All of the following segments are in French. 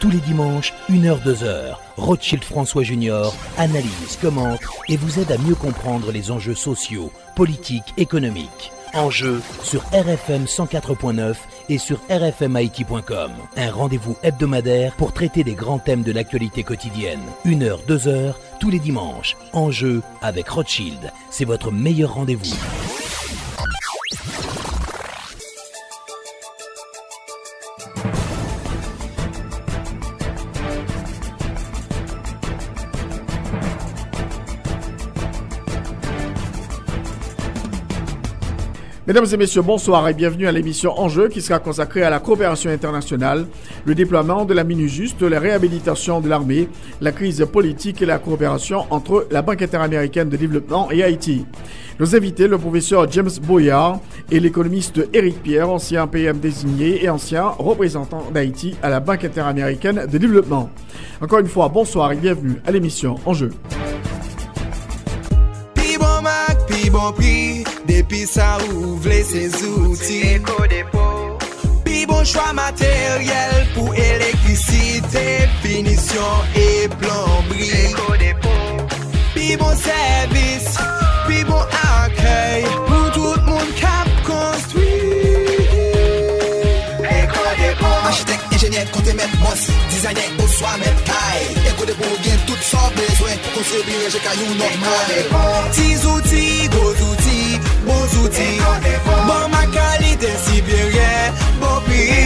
Tous les dimanches, 1h-2h, Rothschild François Junior analyse, commente et vous aide à mieux comprendre les enjeux sociaux, politiques, économiques. Enjeux sur RFM 104.9 et sur rfmit.com. Un rendez-vous hebdomadaire pour traiter des grands thèmes de l'actualité quotidienne. 1h-2h, tous les dimanches. Enjeux avec Rothschild. C'est votre meilleur rendez-vous. Mesdames et messieurs, bonsoir et bienvenue à l'émission Enjeux qui sera consacrée à la coopération internationale, le déploiement de la MINUJUST, la réhabilitation de l'armée, la crise politique et la coopération entre la Banque interaméricaine de développement et Haïti. Nos invités, le professeur James Boyard et l'économiste Éric Pierre, ancien PM désigné et ancien représentant d'Haïti à la Banque interaméricaine de développement. Encore une fois, bonsoir et bienvenue à l'émission Enjeux. Depuis ça ouvre ses outils. Puis bon choix matériel pour électricité, finition et plomberie. Puis bon service, puis bon accueil pour tout le monde cap construit. Architecte, ingénieur, compte mettre boss, designer au soir mettre caille. Éco de bon bien tout sans besoin pour construire j'ai caillou normal. Petits outils, gros outils, bons outils, bon ma qualité supérieure, bon prix.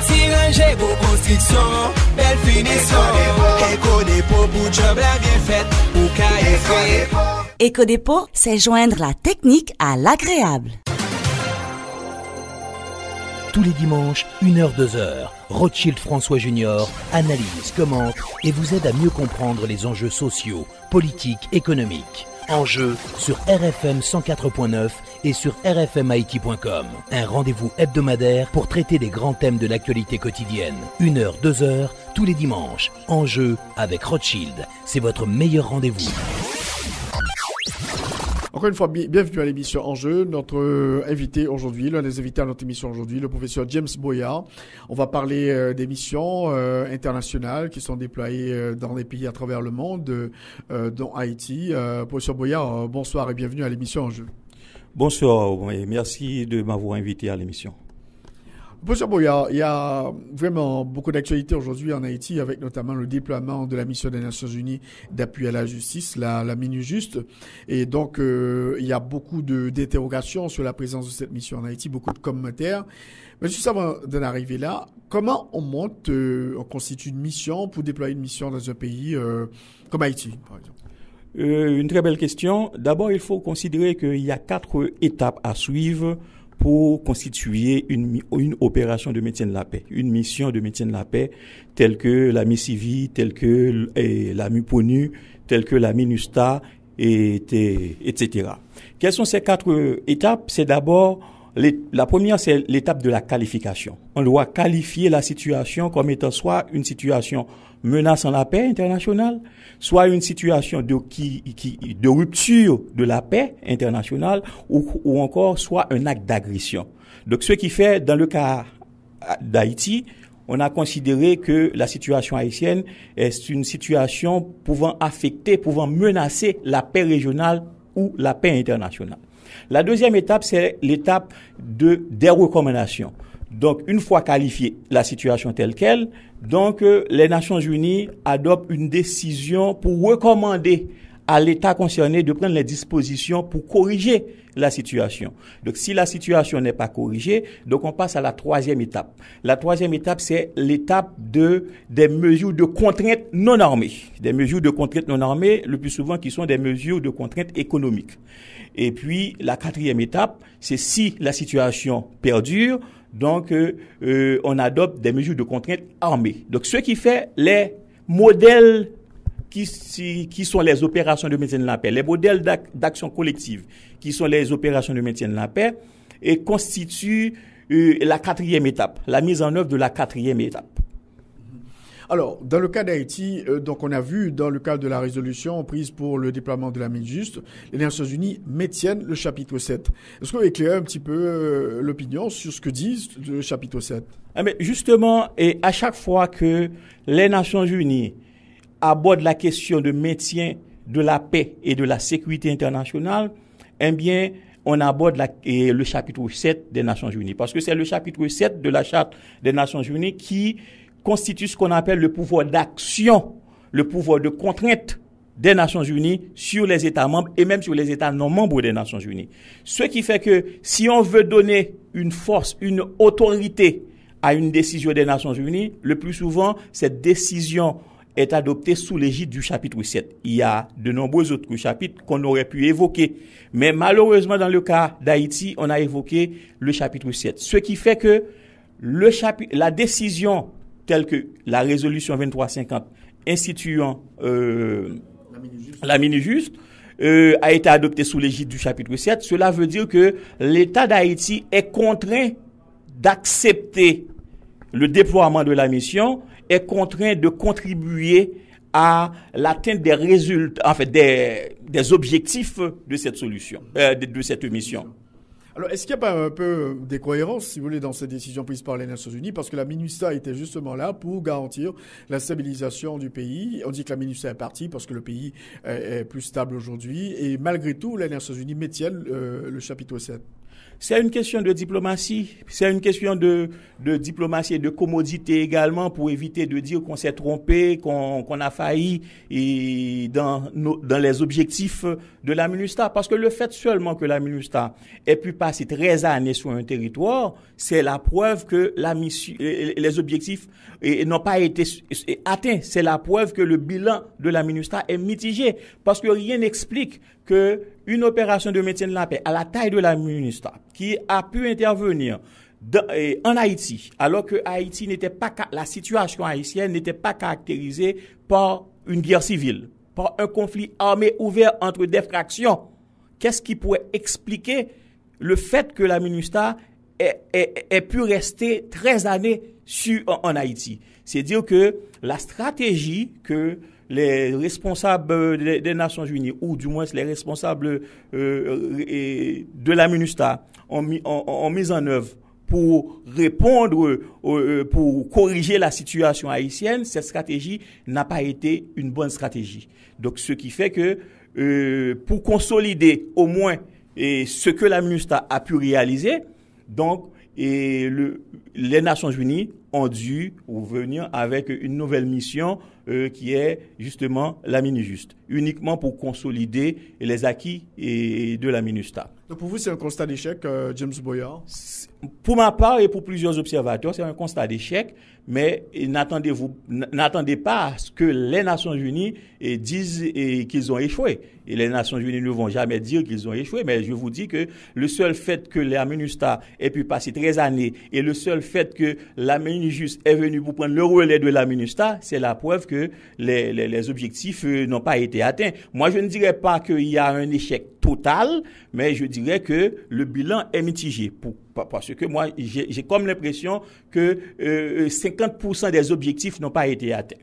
Si ranger vos constructions, belle finition. Éco dépôt pour job la bien faite, pour caille fait. Éco-dépôt, c'est joindre la technique à l'agréable. Tous les dimanches, 1h-2h, Rothschild François Junior analyse, commente et vous aide à mieux comprendre les enjeux sociaux, politiques, économiques. Enjeux sur RFM 104.9 et sur rfmit.com. Un rendez-vous hebdomadaire pour traiter des grands thèmes de l'actualité quotidienne. 1h-2h, tous les dimanches. Enjeux avec Rothschild. C'est votre meilleur rendez-vous. Encore une fois, bienvenue à l'émission Enjeux. Notre invité aujourd'hui, l'un des invités à notre émission aujourd'hui, le professeur James Boyard. On va parler des missions internationales qui sont déployées dans les pays à travers le monde, dont Haïti. Professeur Boyard, bonsoir et bienvenue à l'émission Enjeux. Bonsoir et merci de m'avoir invité à l'émission. Professeur Boyard, il y a vraiment beaucoup d'actualités aujourd'hui en Haïti, avec notamment le déploiement de la mission des Nations Unies d'appui à la justice, la MINUJUST. Et donc, il y a beaucoup d'interrogations sur la présence de cette mission en Haïti, beaucoup de commentaires. Mais juste avant d'en arriver là, comment on constitue une mission pour déployer une mission dans un pays comme Haïti, par exemple? Une très belle question. D'abord, il faut considérer qu'il y a 4 étapes à suivre pour constituer une opération de maintien de la paix, une mission de maintien de la paix telle que la MICIVI, telle que la MUPONU, telle que la MINUSTA, etc. Quelles sont ces 4 étapes? C'est d'abord, la première, c'est l'étape de la qualification. On doit qualifier la situation comme étant soit une situation menaçant la paix internationale, soit une situation de rupture de la paix internationale, ou encore soit un acte d'agression. Donc, ce qui fait, dans le cas d'Haïti, on a considéré que la situation haïtienne est une situation pouvant menacer la paix régionale ou la paix internationale. La deuxième étape, c'est l'étape des recommandations. Donc, une fois qualifiée la situation telle qu'elle, donc les Nations Unies adoptent une décision pour recommander à l'État concerné de prendre les dispositions pour corriger la situation. Donc, si la situation n'est pas corrigée, donc on passe à la troisième étape. La troisième étape, c'est l'étape des mesures de contrainte non normées. Des mesures de contrainte non normées, le plus souvent qui sont des mesures de contrainte économiques. Et puis, la quatrième étape, c'est si la situation perdure, donc on adopte des mesures de contrainte armées. Donc, ce qui fait les modèles qui sont les opérations de maintien de la paix, les modèles d'action collective qui sont les opérations de maintien de la paix, et constituent la quatrième étape, la mise en œuvre de la quatrième étape. Alors, dans le cas d'Haïti, donc on a vu dans le cadre de la résolution prise pour le déploiement de la MINUST, les Nations Unies maintiennent le chapitre 7. Est-ce que vous éclairez un petit peu l'opinion sur ce que dit le chapitre 7? Mais justement, et à chaque fois que les Nations Unies abordent la question de maintien de la paix et de la sécurité internationale, eh bien, on aborde le chapitre 7 des Nations Unies. Parce que c'est le chapitre 7 de la Charte des Nations Unies qui constitue ce qu'on appelle le pouvoir d'action, le pouvoir de contrainte des Nations Unies sur les États membres et même sur les États non membres des Nations Unies. Ce qui fait que si on veut donner une force, une autorité à une décision des Nations Unies, le plus souvent, cette décision est adoptée sous l'égide du chapitre 7. Il y a de nombreux autres chapitres qu'on aurait pu évoquer. Mais malheureusement, dans le cas d'Haïti, on a évoqué le chapitre 7. Ce qui fait que la décision telle que la résolution 2350 instituant la MINUST a été adoptée sous l'égide du chapitre 7. Cela veut dire que l'État d'Haïti est contraint d'accepter le déploiement de la mission, est contraint de contribuer à l'atteinte des résultats, en fait, des objectifs de cette solution, de cette mission. Alors, est-ce qu'il n'y a pas un peu d'incohérence, si vous voulez, dans ces décisions prises par les Nations Unies? Parce que la MINUSTA était justement là pour garantir la stabilisation du pays. On dit que la MINUSTA est partie parce que le pays est plus stable aujourd'hui. Et malgré tout, les Nations Unies maintiennent le chapitre 7. C'est une question de diplomatie. C'est une question de diplomatie et de commodité également pour éviter de dire qu'on s'est trompé, qu'on a failli dans les objectifs de la MINUSTA. Parce que le fait seulement que la MINUSTA ait pu passer 13 années sur un territoire, c'est la preuve que les objectifs n'ont pas été atteints. C'est la preuve que le bilan de la MINUSTA est mitigé. Parce que rien n'explique que une opération de maintien de la paix à la taille de la MINUSTA, qui a pu intervenir en Haïti, alors que Haïti la situation haïtienne n'était pas caractérisée par une guerre civile, par un conflit armé ouvert entre des fractions. Qu'est-ce qui pourrait expliquer le fait que la MINUSTA ait pu rester 13 années en Haïti? C'est dire que la stratégie que les responsables des Nations Unies, ou du moins les responsables de la MINUSTA ont mis en œuvre pour répondre, pour corriger la situation haïtienne, cette stratégie n'a pas été une bonne stratégie. Donc, ce qui fait que pour consolider au moins ce que la MINUSTA a pu réaliser, donc les Nations Unies ont dû venir avec une nouvelle mission qui est justement la MINUST, uniquement pour consolider les acquis de la MINUSTA. Donc pour vous, c'est un constat d'échec, James Boyard? Pour ma part et pour plusieurs observateurs, c'est un constat d'échec, mais n'attendez pas à ce que les Nations Unies disent qu'ils ont échoué. Et les Nations Unies ne vont jamais dire qu'ils ont échoué, mais je vous dis que le seul fait que la MINUSTA ait pu passer 13 années et le seul fait que la MINUST est venue pour prendre le relais de la MINUSTA, c'est la preuve que les objectifs n'ont pas été atteints. Moi, je ne dirais pas qu'il y a un échec total, mais je dirais que le bilan est mitigé. Parce que moi, j'ai comme l'impression que 50% des objectifs n'ont pas été atteints.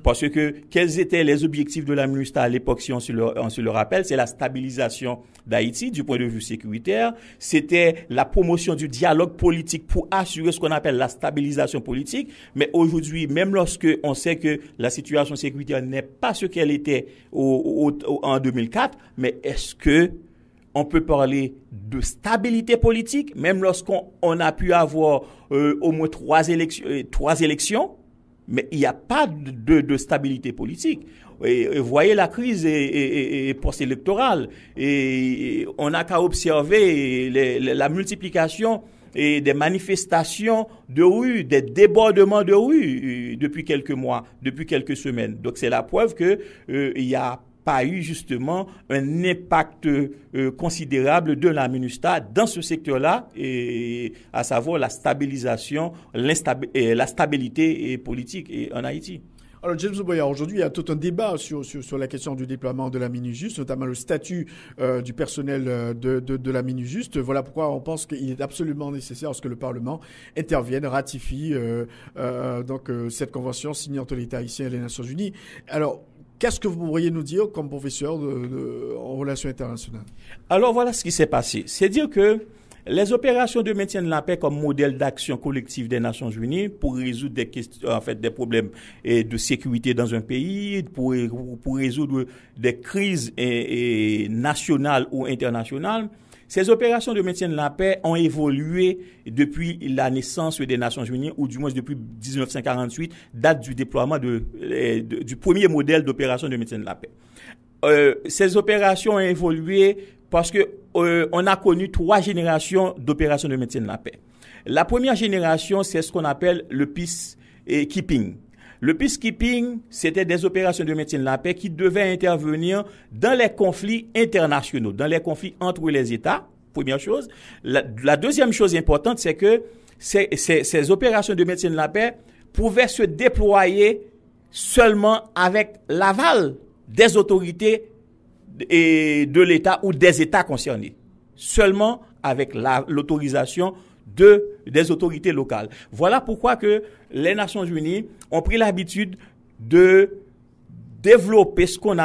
Parce que quels étaient les objectifs de la MINUSTA à l'époque, si on se le rappelle, c'est la stabilisation d'Haïti du point de vue sécuritaire, c'était la promotion du dialogue politique pour assurer ce qu'on appelle la stabilisation politique. Mais aujourd'hui, même lorsque on sait que la situation sécuritaire n'est pas ce qu'elle était en 2004, mais est-ce que on peut parler de stabilité politique, même lorsqu'on a pu avoir au moins trois élections, mais il n'y a pas de stabilité politique. Et voyez la crise post-électorale. Et on n'a qu'à observer la multiplication des manifestations de rue, des débordements de rue depuis quelques mois, depuis quelques semaines. Donc c'est la preuve que il y a pas eu justement un impact considérable de la MINUSTA dans ce secteur-là, et à savoir la stabilisation, la stabilité politique en Haïti. Alors, James Boyard, aujourd'hui, il y a tout un débat sur la question du déploiement de la MINUJUST, notamment le statut du personnel de la MINUJUST. Voilà pourquoi on pense qu'il est absolument nécessaire que le Parlement intervienne, ratifie cette convention signée entre l'État haïtien et les Nations Unies. Alors, qu'est-ce que vous pourriez nous dire comme professeur en relations internationales? Alors, voilà ce qui s'est passé. C'est dire que les opérations de maintien de la paix comme modèle d'action collective des Nations Unies pour résoudre des questions, des problèmes de sécurité dans un pays, pour résoudre des crises nationales ou internationales. Ces opérations de maintien de la paix ont évolué depuis la naissance des Nations Unies, ou du moins depuis 1948, date du déploiement du premier modèle d'opération de maintien de la paix. Ces opérations ont évolué parce que on a connu 3 générations d'opérations de maintien de la paix. La première génération, c'est ce qu'on appelle le peacekeeping. Le peacekeeping, c'était des opérations de maintien de la paix qui devaient intervenir dans les conflits internationaux, dans les conflits entre les États, première chose. La deuxième chose importante, c'est que ces opérations de maintien de la paix pouvaient se déployer seulement avec l'aval des autorités de l'État ou des États concernés. Seulement avec l'autorisation des autorités locales. Voilà pourquoi que les Nations Unies ont pris l'habitude de d'élaborer ce qu'on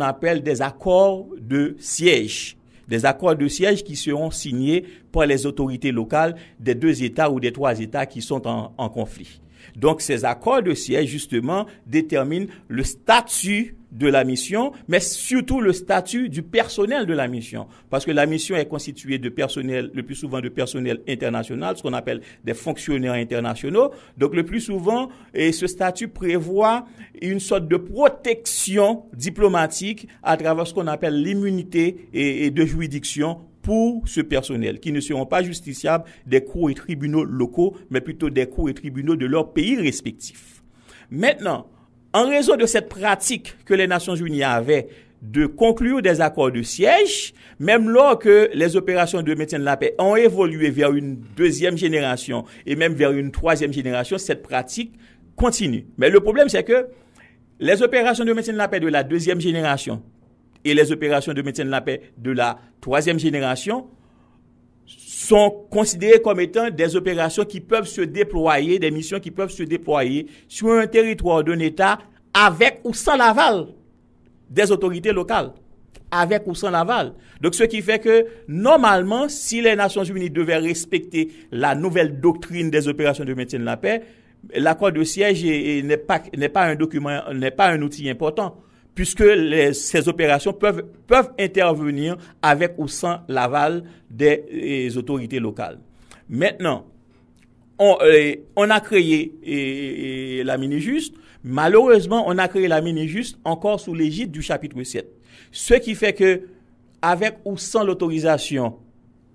appelle des accords de siège. Des accords de siège qui seront signés par les autorités locales des 2 États ou des 3 États qui sont en conflit. Donc, ces accords de siège, justement, déterminent le statut de la mission, mais surtout le statut du personnel de la mission. Parce que la mission est constituée de personnel, le plus souvent de personnel international, ce qu'on appelle des fonctionnaires internationaux. Donc, le plus souvent, ce statut prévoit une sorte de protection diplomatique à travers ce qu'on appelle l'immunité et de juridiction pour ce personnel, qui ne seront pas justiciables des cours et tribunaux locaux, mais plutôt des cours et tribunaux de leurs pays respectifs. Maintenant, en raison de cette pratique que les Nations Unies avaient de conclure des accords de siège, même lors que les opérations de maintien de la paix ont évolué vers une 2e génération et même vers une 3e génération, cette pratique continue. Mais le problème, c'est que les opérations de maintien de la paix de la 2e génération et les opérations de maintien de la paix de la 3e génération sont considérées comme étant des opérations qui peuvent se déployer, des missions qui peuvent se déployer sur un territoire d'un État avec ou sans l'aval des autorités locales. Avec ou sans l'aval. Donc, ce qui fait que, normalement, si les Nations Unies devaient respecter la nouvelle doctrine des opérations de maintien de la paix, l'accord de siège n'est pas un document, n'est pas un outil important, puisque ces opérations peuvent intervenir avec ou sans l'aval des autorités locales. Maintenant, on a créé la MINUJUST. Malheureusement, on a créé la MINUJUST encore sous l'égide du chapitre 7. Ce qui fait que, avec ou sans l'autorisation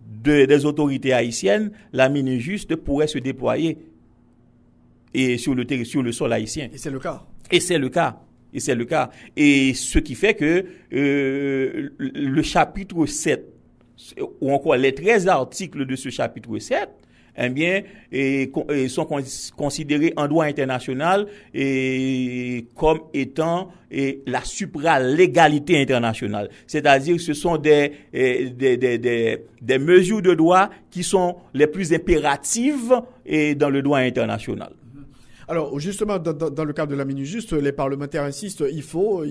des autorités haïtiennes, la MINUJUST pourrait se déployer sur le sol haïtien. Et c'est le cas. Et c'est le cas. Et ce qui fait que le chapitre 7, ou encore les 13 articles de ce chapitre 7, eh bien, sont considérés en droit international comme étant la supralégalité internationale. C'est-à-dire que ce sont des mesures de droit qui sont les plus impératives dans le droit international. Alors, justement, dans le cadre de la MINUJUST, les parlementaires insistent, il faut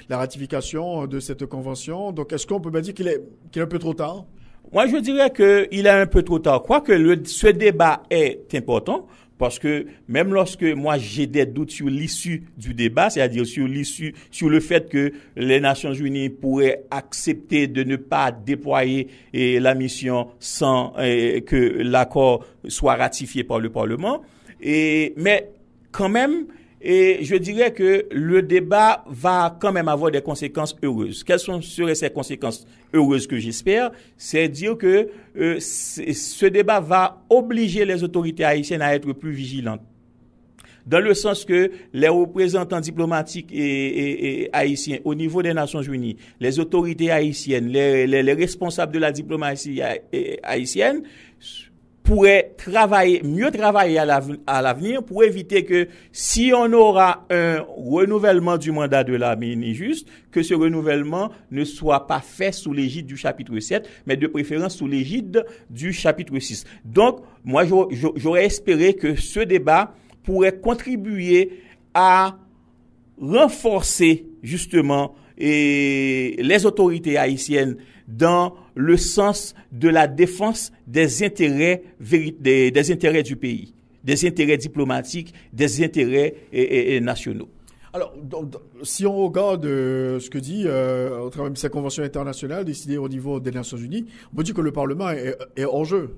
la ratification de cette convention. Donc, est-ce qu'on peut pas dire qu'il est un peu trop tard? Moi, je dirais qu'il est un peu trop tard. Quoique ce débat est important, parce que même lorsque moi j'ai des doutes sur l'issue du débat, c'est-à-dire sur le fait que les Nations Unies pourraient accepter de ne pas déployer la mission sans que l'accord soit ratifié par le Parlement. Mais quand même, je dirais que le débat va quand même avoir des conséquences heureuses. Quelles seraient ces conséquences heureuses que j'espère? C'est dire que ce débat va obliger les autorités haïtiennes à être plus vigilantes. Dans le sens que les représentants diplomatiques et haïtiens au niveau des Nations Unies, les autorités haïtiennes, les responsables de la diplomatie haïtienne pourrait mieux travailler à l'avenir pour éviter que si on aura un renouvellement du mandat de la mini-juste, que ce renouvellement ne soit pas fait sous l'égide du chapitre 7, mais de préférence sous l'égide du chapitre 6. Donc, moi, j'aurais espéré que ce débat pourrait contribuer à renforcer justement les autorités haïtiennes dans le sens de la défense des intérêts du pays, des intérêts diplomatiques, des intérêts nationaux. Alors, si on regarde ce que dit au travers de ces conventions internationales décidées au niveau des Nations Unies, on peut dire que le Parlement est hors jeu.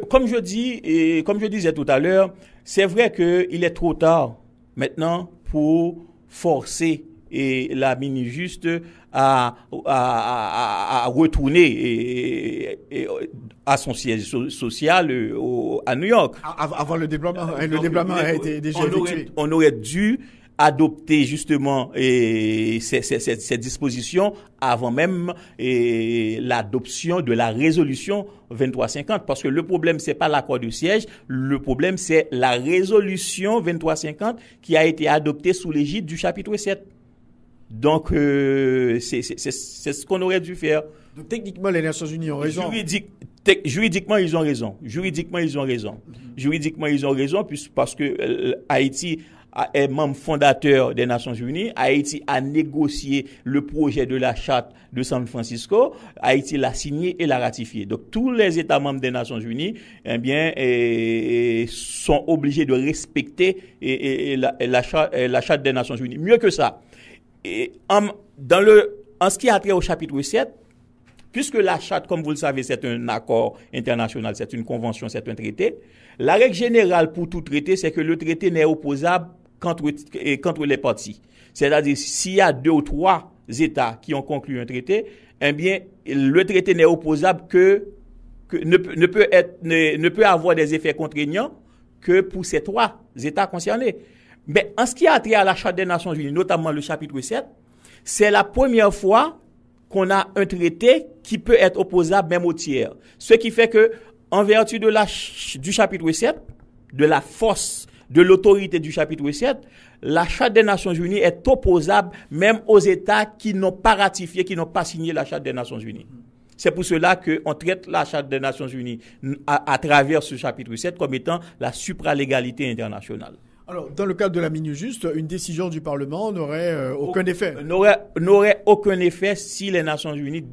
Comme je disais tout à l'heure, c'est vrai qu'il est trop tard maintenant pour forcer la mini-juste à retourner à son siège social à New York. Avant le déploiement, le déploiement a été déjà effectué. On aurait dû adopter justement ces dispositions avant même l'adoption de la résolution 2350, parce que le problème c'est pas l'accord de siège, le problème c'est la résolution 2350 qui a été adoptée sous l'égide du chapitre 7. Donc c'est ce qu'on aurait dû faire. Donc techniquement les Nations Unies ont raison. Juridiquement ils ont raison. Parce que Haïti est membre fondateur des Nations Unies. Haïti a négocié le projet de la charte de San Francisco. Haïti l'a signé et l'a ratifié. Donc tous les États membres des Nations Unies, sont obligés de respecter la charte des Nations Unies. Mieux que ça, en ce qui a trait au chapitre 7, puisque la charte, comme vous le savez, c'est un accord international, c'est une convention, c'est un traité, la règle générale pour tout traité, c'est que le traité n'est opposable qu'entre les parties. C'est-à-dire, s'il y a 2 ou 3 États qui ont conclu un traité, le traité n'est opposable ne peut avoir des effets contraignants que pour ces 3 États concernés. Mais en ce qui a trait à la Charte des Nations Unies, notamment le chapitre 7, c'est la première fois qu'on a un traité qui peut être opposable même aux tiers. Ce qui fait que, en vertu du chapitre 7, de la force, de l'autorité du chapitre 7, la Charte des Nations Unies est opposable même aux États qui n'ont pas ratifié, qui n'ont pas signé la Charte des Nations Unies. C'est pour cela qu'on traite la Charte des Nations Unies à travers ce chapitre 7 comme étant la supralégalité internationale. Alors, dans le cadre de la mini-juste, une décision du Parlement n'aurait aucun effet. N'aurait aucun effet si les Nations Unies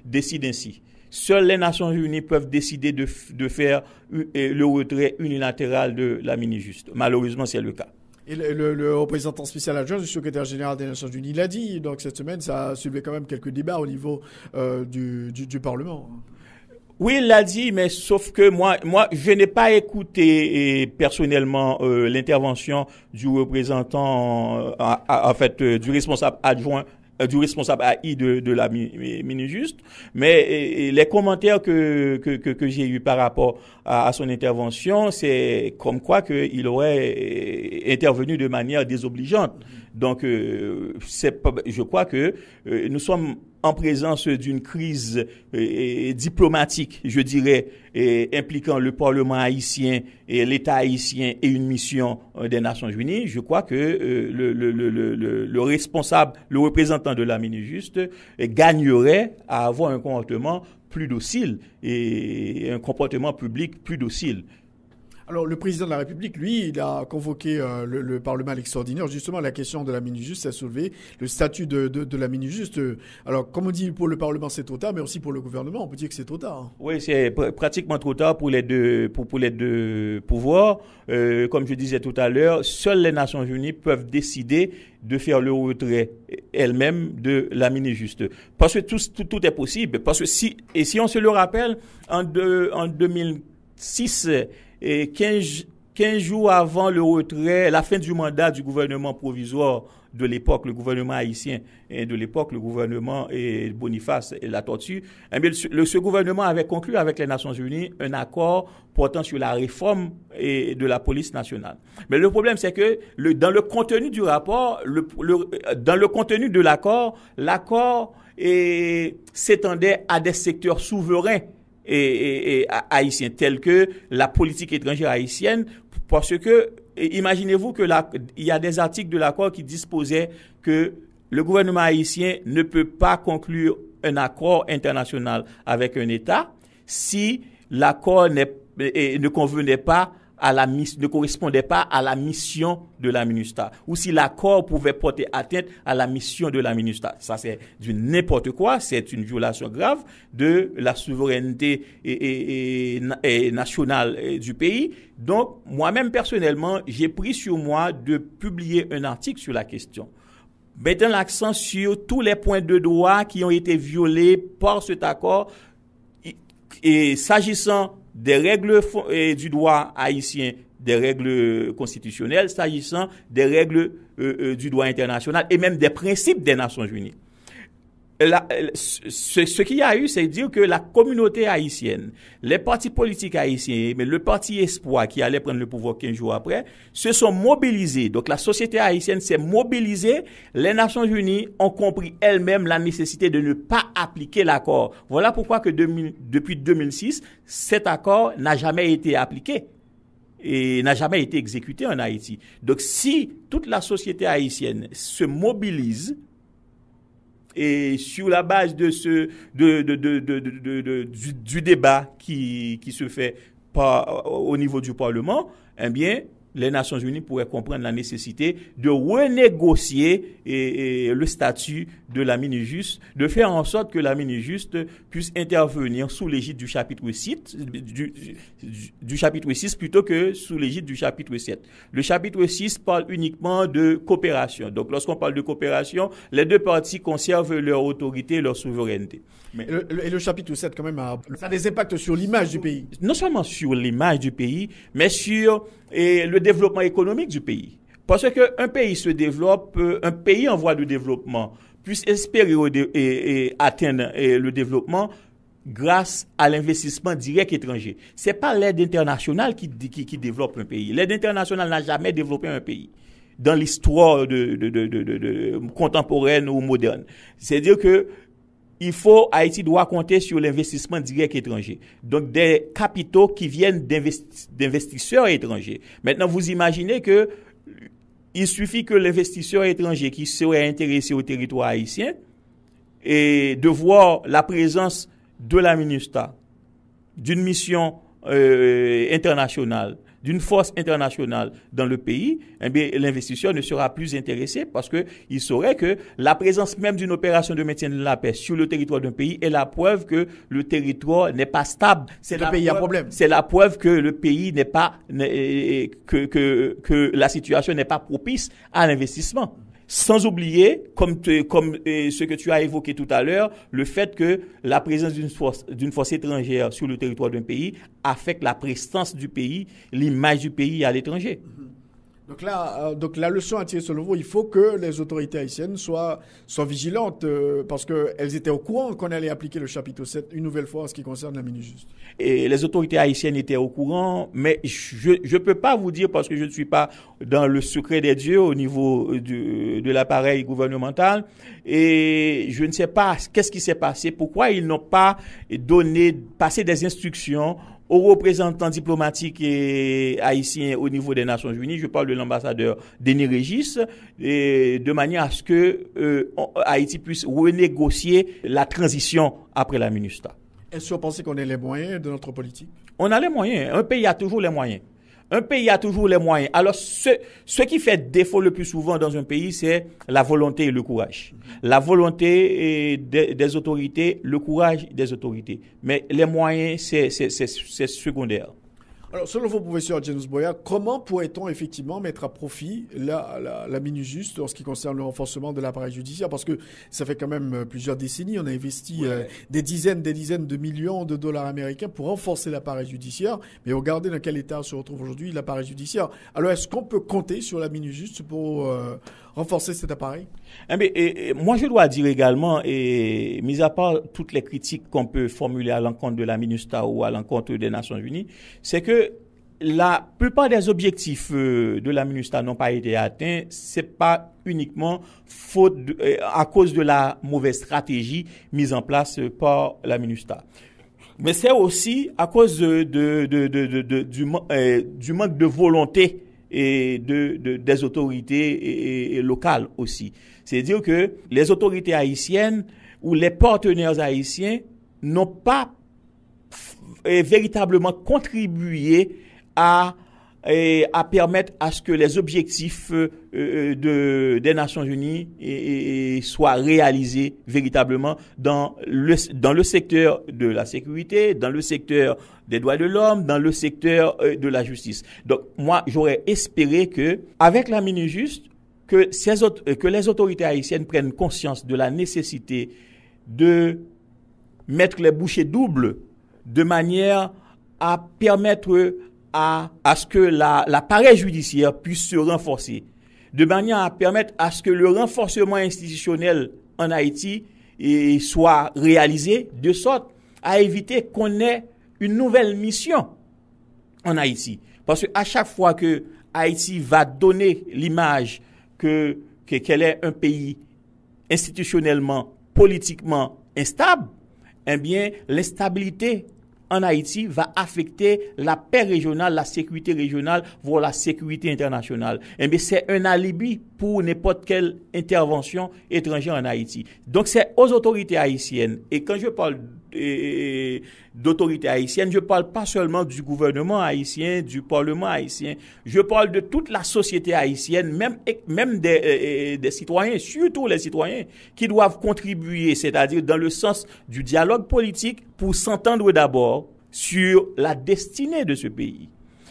décident ainsi. Seules les Nations Unies peuvent décider de faire le retrait unilatéral de la mini-juste. Malheureusement, c'est le cas. Et le représentant spécial adjoint du secrétaire général des Nations Unies l'a dit. Donc, cette semaine, ça a soulevé quand même quelques débats au niveau du Parlement. Oui, il l'a dit, mais sauf que moi, je n'ai pas écouté personnellement l'intervention du représentant, du responsable adjoint, du responsable AI de la mini-juste, mais les commentaires que j'ai eu par rapport à son intervention, c'est comme quoi qu'il aurait intervenu de manière désobligeante. Donc, je crois que nous sommes en présence d'une crise diplomatique, je dirais, impliquant le Parlement haïtien et l'État haïtien et une mission des Nations Unies. Je crois que le responsable, le représentant de la mini-juste gagnerait à avoir un comportement plus docile et un comportement public plus docile. Alors, le président de la République, lui, il a convoqué le Parlement à l'extraordinaire. Justement, la question de la mini-juste a soulevé le statut de la mini-juste. Alors, comme on dit, pour le Parlement, c'est trop tard, mais aussi pour le gouvernement, on peut dire que c'est trop tard. Oui, c'est pratiquement trop tard pour les deux pouvoirs. Comme je disais tout à l'heure, seules les Nations Unies peuvent décider de faire le retrait elles-mêmes de la mini-juste. Parce que tout est possible. Parce que si on se le rappelle, en 2006, et 15 jours avant le retrait, la fin du mandat du gouvernement provisoire de l'époque, le gouvernement haïtien et de l'époque, le gouvernement Boniface et la Tortue, ce gouvernement avait conclu avec les Nations Unies un accord portant sur la réforme de la police nationale. Mais le problème, c'est que dans le contenu du rapport, dans le contenu de l'accord s'étendait à des secteurs souverains haïtiens, tels que la politique étrangère haïtienne, parce que imaginez-vous que il y a des articles de l'accord qui disposaient que le gouvernement haïtien ne peut pas conclure un accord international avec un État si l'accord ne convenait pas ne correspondait pas à la mission de la MINUSTAH, ou si l'accord pouvait porter atteinte à la mission de la MINUSTAH. Ça, c'est du n'importe quoi, c'est une violation grave de la souveraineté nationale du pays. Donc, moi-même, personnellement, j'ai pris sur moi de publier un article sur la question, mettant l'accent sur tous les points de droit qui ont été violés par cet accord, et s'agissant des règles du droit haïtien, des règles constitutionnelles, s'agissant des règles du droit international et même des principes des Nations Unies. Ce qu'il y a eu, c'est dire que la communauté haïtienne, les partis politiques haïtiens, mais le parti Espoir qui allait prendre le pouvoir 15 jours après, se sont mobilisés. Donc la société haïtienne s'est mobilisée. Les Nations Unies ont compris elles-mêmes la nécessité de ne pas appliquer l'accord. Voilà pourquoi que depuis 2006, cet accord n'a jamais été appliqué et n'a jamais été exécuté en Haïti. Donc si toute la société haïtienne se mobilise, et sur la base de du débat qui se fait au niveau du Parlement, eh bien, les Nations Unies pourraient comprendre la nécessité de renégocier le statut de la MINUJUST, de faire en sorte que la MINUJUST puisse intervenir sous l'égide du chapitre 6, du chapitre 6 plutôt que sous l'égide du chapitre 7. Le chapitre 6 parle uniquement de coopération. Donc, lorsqu'on parle de coopération, les deux parties conservent leur autorité, leur souveraineté. Mais le chapitre 7, quand même, ça a des impacts sur l'image du pays. Non seulement sur l'image du pays, mais sur le développement économique du pays. Parce qu'un pays se développe, un pays en voie de développement puisse espérer atteindre le développement grâce à l'investissement direct étranger. C'est pas l'aide internationale qui développe un pays. L'aide internationale n'a jamais développé un pays dans l'histoire contemporaine ou moderne. C'est-à-dire que Haïti doit compter sur l'investissement direct étranger. Donc, des capitaux qui viennent d'investisseurs étrangers. Maintenant, vous imaginez que il suffit que l'investisseur étranger qui serait intéressé au territoire haïtien et de voir la présence de la MINUSTAH, d'une mission internationale, d'une force internationale dans le pays, eh bien, l'investisseur ne sera plus intéressé parce que il saurait que la présence même d'une opération de maintien de la paix sur le territoire d'un pays est la preuve que le territoire n'est pas stable. C'est le pays a problème. C'est la preuve que le pays n'est pas, que la situation n'est pas propice à l'investissement. Sans oublier, comme ce que tu as évoqué tout à l'heure, le fait que la présence d'une force étrangère sur le territoire d'un pays affecte la prestance du pays, l'image du pays à l'étranger. Donc la leçon à tirer sur le niveau, il faut que les autorités haïtiennes soient vigilantes parce qu'elles étaient au courant qu'on allait appliquer le chapitre 7 une nouvelle fois en ce qui concerne la MINUJUST. Et les autorités haïtiennes étaient au courant, mais je peux pas vous dire parce que je ne suis pas dans le secret des dieux au niveau de l'appareil gouvernemental et je ne sais pas qu'est-ce qui s'est passé, pourquoi ils n'ont pas passé des instructions aux représentants diplomatiques et haïtiens au niveau des Nations Unies, je parle de l'ambassadeur Denis Régis, de manière à ce que Haïti puisse renégocier la transition après la MINUSTAH. Est-ce que vous pensez qu'on a les moyens de notre politique? On a les moyens. Un pays a toujours les moyens. Un pays a toujours les moyens. Alors, ce qui fait défaut le plus souvent dans un pays, c'est la volonté et le courage. La volonté des autorités, le courage des autorités. Mais les moyens, c'est secondaire. Alors, selon vous, professeur James Boya, comment pourrait-on effectivement mettre à profit la MINUJUST en ce qui concerne le renforcement de l'appareil judiciaire? Parce que ça fait quand même plusieurs décennies, on a investi des dizaines de millions de dollars américains pour renforcer l'appareil judiciaire. Mais regardez dans quel état se retrouve aujourd'hui l'appareil judiciaire. Alors, est-ce qu'on peut compter sur la MINUJUST pour renforcer cet appareil? Moi, je dois dire également, mis à part toutes les critiques qu'on peut formuler à l'encontre de la MINUSTAH ou à l'encontre des Nations Unies, c'est que la plupart des objectifs de la MINUSTAH n'ont pas été atteints. C'est pas uniquement à cause de la mauvaise stratégie mise en place par la MINUSTAH. Mais c'est aussi à cause du manque de volonté et des autorités locales aussi. C'est-à-dire que les autorités haïtiennes ou les partenaires haïtiens n'ont pas véritablement contribué à permettre à ce que les objectifs des Nations Unies soient réalisés véritablement dans le secteur de la sécurité, dans le secteur des droits de l'homme, dans le secteur de la justice. Donc moi, j'aurais espéré que avec la Minijust, que les autorités haïtiennes prennent conscience de la nécessité de mettre les bouchées doubles de manière à permettre à ce que l'appareil judiciaire puisse se renforcer, de manière à permettre à ce que le renforcement institutionnel en Haïti soit réalisé, de sorte à éviter qu'on ait une nouvelle mission en Haïti. Parce que à chaque fois que Haïti va donner l'image qu'elle est un pays institutionnellement, politiquement instable, eh bien, l'instabilité en Haïti va affecter la paix régionale, la sécurité régionale, voire la sécurité internationale. Eh bien, c'est un alibi pour n'importe quelle intervention étrangère en Haïti. Donc, c'est aux autorités haïtiennes. Et quand je parle d'autorités haïtiennes, je parle pas seulement du gouvernement haïtien, du parlement haïtien. Je parle de toute la société haïtienne, même des citoyens, surtout les citoyens, qui doivent contribuer, c'est-à-dire dans le sens du dialogue politique pour s'entendre d'abord sur la destinée de ce pays.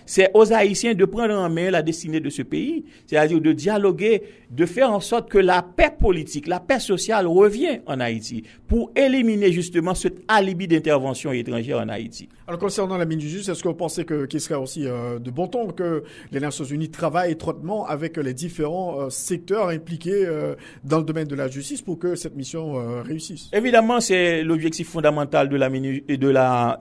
C'est aux Haïtiens de prendre en main la destinée de ce pays, c'est-à-dire de dialoguer, de faire en sorte que la paix politique, la paix sociale revienne en Haïti pour éliminer justement cet alibi d'intervention étrangère en Haïti. Alors concernant la Minijust, est-ce que vous pensez qu'il serait aussi de bon ton que les Nations Unies travaillent étroitement avec les différents secteurs impliqués dans le domaine de la justice pour que cette mission réussisse? Évidemment, c'est l'objectif fondamental de la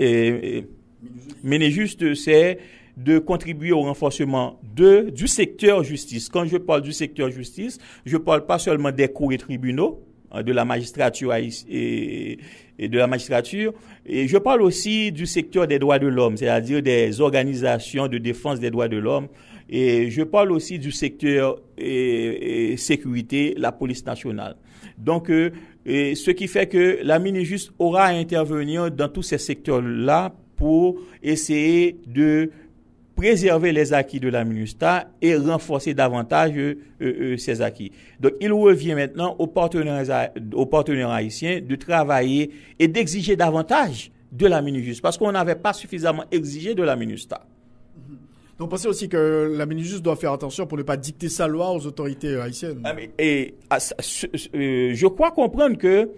Minijust, c'est de contribuer au renforcement du secteur justice. Quand je parle du secteur justice, je parle pas seulement des cours et tribunaux, de la magistrature et de la magistrature, et je parle aussi du secteur des droits de l'homme, c'est-à-dire des organisations de défense des droits de l'homme, et je parle aussi du secteur sécurité, la police nationale. Donc, ce qui fait que la Minijust aura à intervenir dans tous ces secteurs-là pour essayer de préserver les acquis de la MINUSTAH et renforcer davantage ces acquis. Donc, il revient maintenant aux partenaires haïtiens de travailler et d'exiger davantage de la Minijust, parce qu'on n'avait pas suffisamment exigé de la MINUSTAH. Donc, pensez aussi que la Minijust doit faire attention pour ne pas dicter sa loi aux autorités haïtiennes. Je crois comprendre que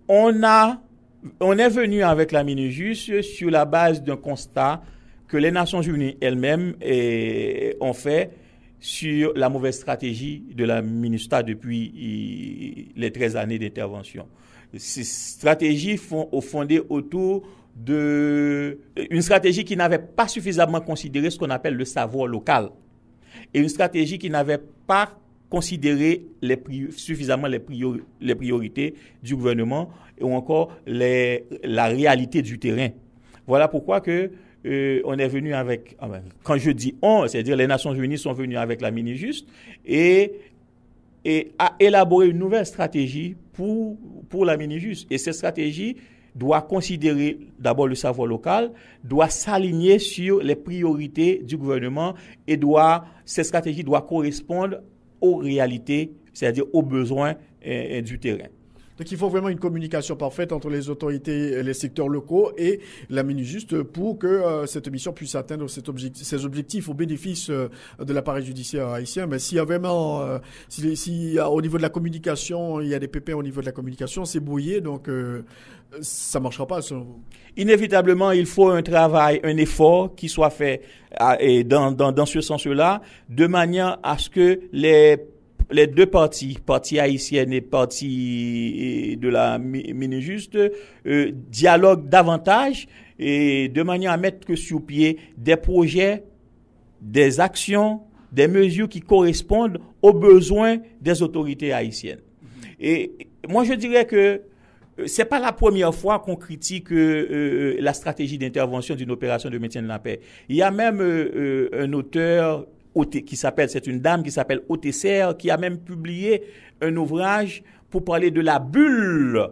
on est venu avec la Minijust sur la base d'un constat que les Nations Unies elles-mêmes ont fait sur la mauvaise stratégie de la MINUSTAH depuis les 13 années d'intervention. Ces stratégies fondées autour une stratégie qui n'avait pas suffisamment considéré ce qu'on appelle le savoir local, et une stratégie qui n'avait pas considéré suffisamment les priorités du gouvernement ou encore la réalité du terrain. Voilà pourquoi on est venu avec, quand je dis on, c'est-à-dire les Nations Unies sont venues avec la Minijust et a élaboré une nouvelle stratégie pour la Minijust. Et cette stratégie doit considérer d'abord le savoir local, doit s'aligner sur les priorités du gouvernement et cette stratégie doit correspondre aux réalités, c'est-à-dire aux besoins du terrain. Donc, il faut vraiment une communication parfaite entre les autorités, les secteurs locaux et la Minijust pour que cette mission puisse atteindre ces objectifs au bénéfice de l'appareil judiciaire haïtien. Mais s'il y a vraiment, au niveau de la communication, il y a des pépins au niveau de la communication, c'est brouillé, donc ça marchera pas selon vous. Inévitablement, il faut un travail, un effort qui soit fait dans ce sens-là, de manière à ce que les deux parties haïtienne et partie de la Minijust, dialoguent davantage et de manière à mettre sur pied des projets, des actions, des mesures qui correspondent aux besoins des autorités haïtiennes. Et moi, je dirais que c'est pas la première fois qu'on critique la stratégie d'intervention d'une opération de maintien de la paix. Il y a même un auteur c'est une dame qui s'appelle Otesser, qui a même publié un ouvrage pour parler de la bulle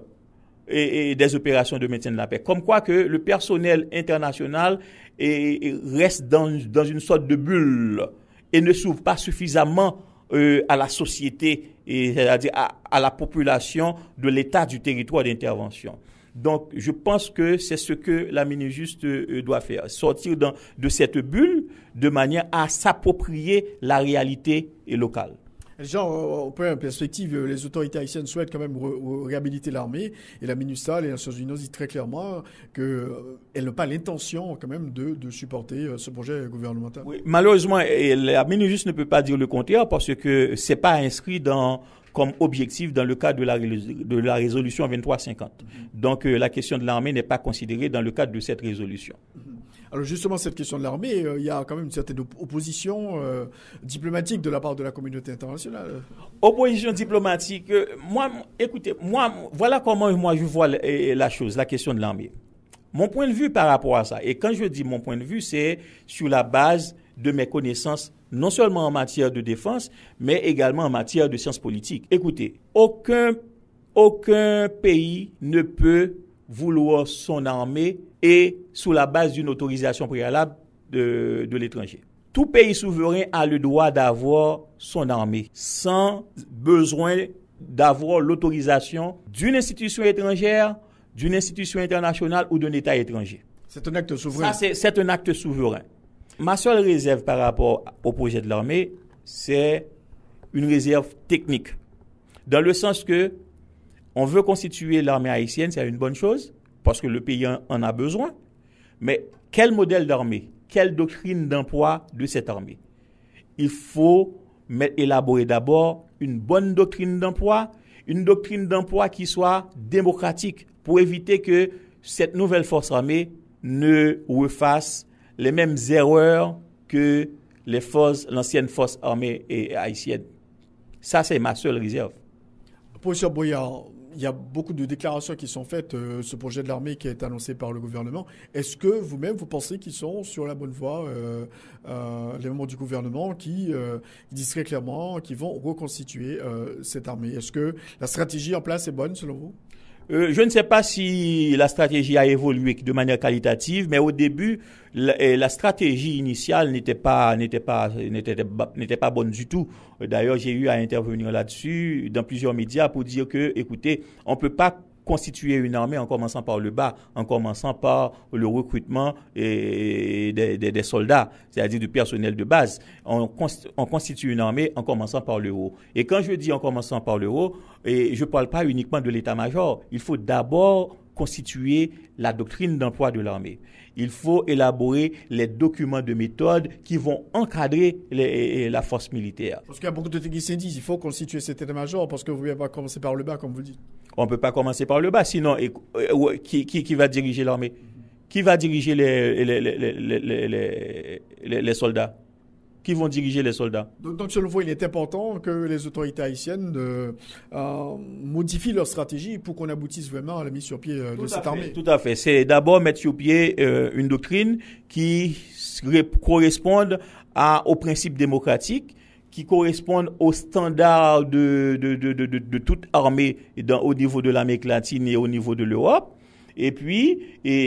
et des opérations de maintien de la paix. Comme quoi que le personnel international reste dans une sorte de bulle et ne s'ouvre pas suffisamment à la société, c'est-à-dire à la population de l'état du territoire d'intervention. Donc, je pense que c'est ce que la Minijust doit faire, sortir de cette bulle de manière à s'approprier la réalité locale. Genre, au point de perspective, les autorités haïtiennes souhaitent quand même réhabiliter l'armée, et la MINUSTAH, les Nations Unies, dit très clairement qu'elle n'a pas l'intention quand même de supporter ce projet gouvernemental. Oui, malheureusement, la MINUSTAH ne peut pas dire le contraire parce que c'est pas inscrit comme objectif dans le cadre de la résolution 2350. Donc, la question de l'armée n'est pas considérée dans le cadre de cette résolution. Alors justement, cette question de l'armée, il y a quand même une certaine opposition diplomatique de la part de la communauté internationale. Opposition diplomatique, voilà comment moi je vois la chose, la question de l'armée. Mon point de vue par rapport à ça, et quand je dis mon point de vue, c'est sur la base de mes connaissances, non seulement en matière de défense, mais également en matière de sciences politiques. Écoutez, aucun pays ne peut vouloir son armée et sous la base d'une autorisation préalable de l'étranger. Tout pays souverain a le droit d'avoir son armée sans besoin d'avoir l'autorisation d'une institution étrangère, d'une institution internationale ou d'un État étranger. C'est un acte souverain. Ça, c'est un acte souverain. Ma seule réserve par rapport au projet de l'armée, c'est une réserve technique. Dans le sens que on veut constituer l'armée haïtienne, c'est une bonne chose, parce que le pays en a besoin. Mais quel modèle d'armée, quelle doctrine d'emploi de cette armée? Il faut élaborer d'abord une bonne doctrine d'emploi, une doctrine d'emploi qui soit démocratique, pour éviter que cette nouvelle force armée ne refasse les mêmes erreurs que l'ancienne force armée haïtienne. Ça, c'est ma seule réserve. Professeur Boyard, il y a beaucoup de déclarations qui sont faites, ce projet de l'armée qui est annoncé par le gouvernement. Est-ce que vous-même, vous pensez qu'ils sont sur la bonne voie, les membres du gouvernement qui disent très clairement qu'ils vont reconstituer cette armée? Est-ce que la stratégie en place est bonne selon vous? Je ne sais pas si la stratégie a évolué de manière qualitative, mais au début, la stratégie initiale n'était pas bonne du tout. D'ailleurs, j'ai eu à intervenir là-dessus dans plusieurs médias pour dire que, écoutez, on peut pas constituer une armée en commençant par le bas, en commençant par le recrutement des soldats, c'est-à-dire du personnel de base. On constitue une armée en commençant par le haut. Et quand je dis en commençant par le haut, et je ne parle pas uniquement de l'état-major, il faut d'abord constituer la doctrine d'emploi de l'armée. Il faut élaborer les documents de méthode qui vont encadrer la force militaire. Parce qu'il y a beaucoup de techniciens qui disent qu'il faut constituer cet état-major parce que vous ne pouvez pas commencer par le bas, comme vous le dites. On ne peut pas commencer par le bas, sinon qui va diriger l'armée? Qui va diriger les soldats? Qui vont diriger les soldats? Donc, selon vous, il est important que les autorités haïtiennes modifient leur stratégie pour qu'on aboutisse vraiment à la mise sur pied de cette armée. Tout à fait. C'est d'abord mettre sur pied une doctrine qui corresponde aux principes démocratiques, qui correspondent aux standards de toute armée au niveau de l'Amérique latine et au niveau de l'Europe. Et puis,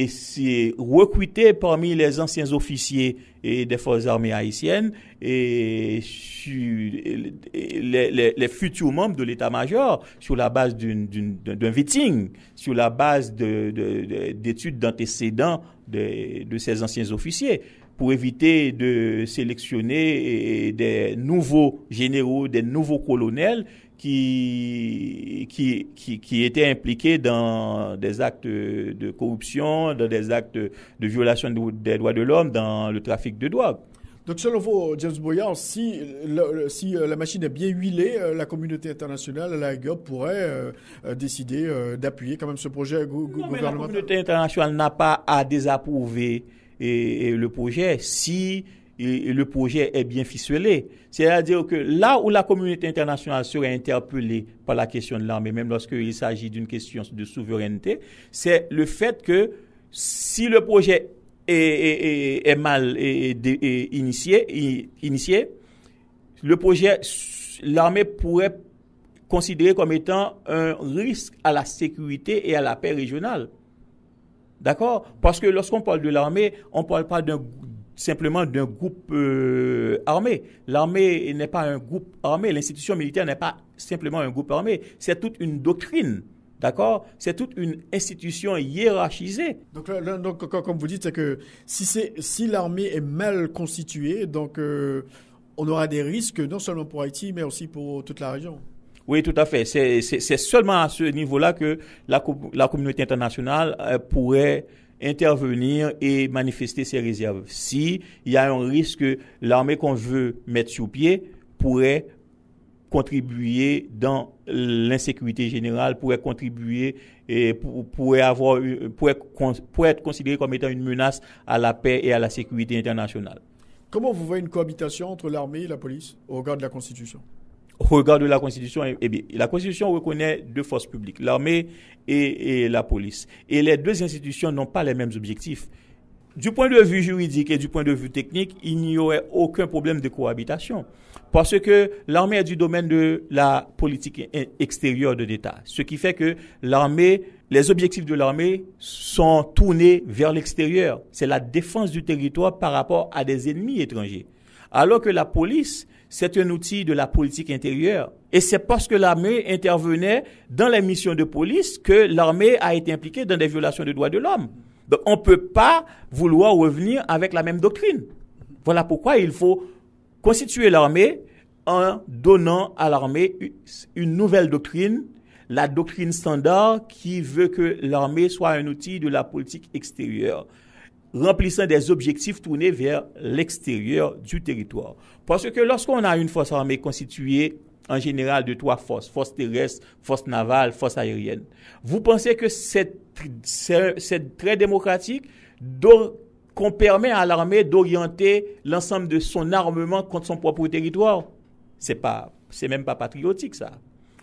c'est recruter parmi les anciens officiers des forces armées haïtiennes et les futurs membres de l'état-major sur la base d'un vetting, sur la base d'études d'antécédents de ces anciens officiers, pour éviter de sélectionner des nouveaux généraux, des nouveaux colonels qui étaient impliqués dans des actes de corruption, dans des actes de violation des droits de l'homme, dans le trafic de drogue. Donc, selon vous, James Boyard, si la machine est bien huilée, la communauté internationale, à la rigueur, pourrait décider d'appuyer quand même ce projet gouvernemental. La communauté internationale n'a pas à désapprouver le projet si le projet est bien ficelé. C'est-à-dire que là où la communauté internationale serait interpellée par la question de l'armée, même lorsqu'il s'agit d'une question de souveraineté, c'est le fait que si le projet est mal initié, le projet, l'armée pourrait considérer comme étant un risque à la sécurité et à la paix régionale. D'accord? Parce que lorsqu'on parle de l'armée, on ne parle pas simplement d'un groupe armé. L'armée n'est pas un groupe armé. L'institution militaire n'est pas simplement un groupe armé. C'est toute une doctrine. D'accord? C'est toute une institution hiérarchisée. Donc, comme vous dites, c'est que si l'armée est mal constituée, donc on aura des risques non seulement pour Haïti, mais aussi pour toute la région. Oui, tout à fait. C'est seulement à ce niveau-là que la communauté internationale pourrait intervenir et manifester ses réserves. Si il y a un risque que l'armée qu'on veut mettre sous pied pourrait contribuer dans l'insécurité générale, pourrait contribuer et pourrait être considéré comme étant une menace à la paix et à la sécurité internationale. Comment vous voyez une cohabitation entre l'armée et la police au regard de la Constitution? Au regard de la Constitution, eh bien, la Constitution reconnaît deux forces publiques, l'armée et la police. Et les deux institutions n'ont pas les mêmes objectifs. Du point de vue juridique et du point de vue technique, il n'y aurait aucun problème de cohabitation. Parce que l'armée est du domaine de la politique extérieure de l'État. Ce qui fait que les objectifs de l'armée sont tournés vers l'extérieur. C'est la défense du territoire par rapport à des ennemis étrangers. Alors que la police, c'est un outil de la politique intérieure. Et c'est parce que l'armée intervenait dans les missions de police que l'armée a été impliquée dans des violations des droits de l'homme. Donc on ne peut pas vouloir revenir avec la même doctrine. Voilà pourquoi il faut constituer l'armée en donnant à l'armée une nouvelle doctrine, la doctrine standard qui veut que l'armée soit un outil de la politique extérieure, remplissant des objectifs tournés vers l'extérieur du territoire. Parce que lorsqu'on a une force armée constituée en général de trois forces, force terrestre, force navale, force aérienne, vous pensez que c'est très démocratique qu'on permet à l'armée d'orienter l'ensemble de son armement contre son propre territoire? C'est même pas patriotique, ça.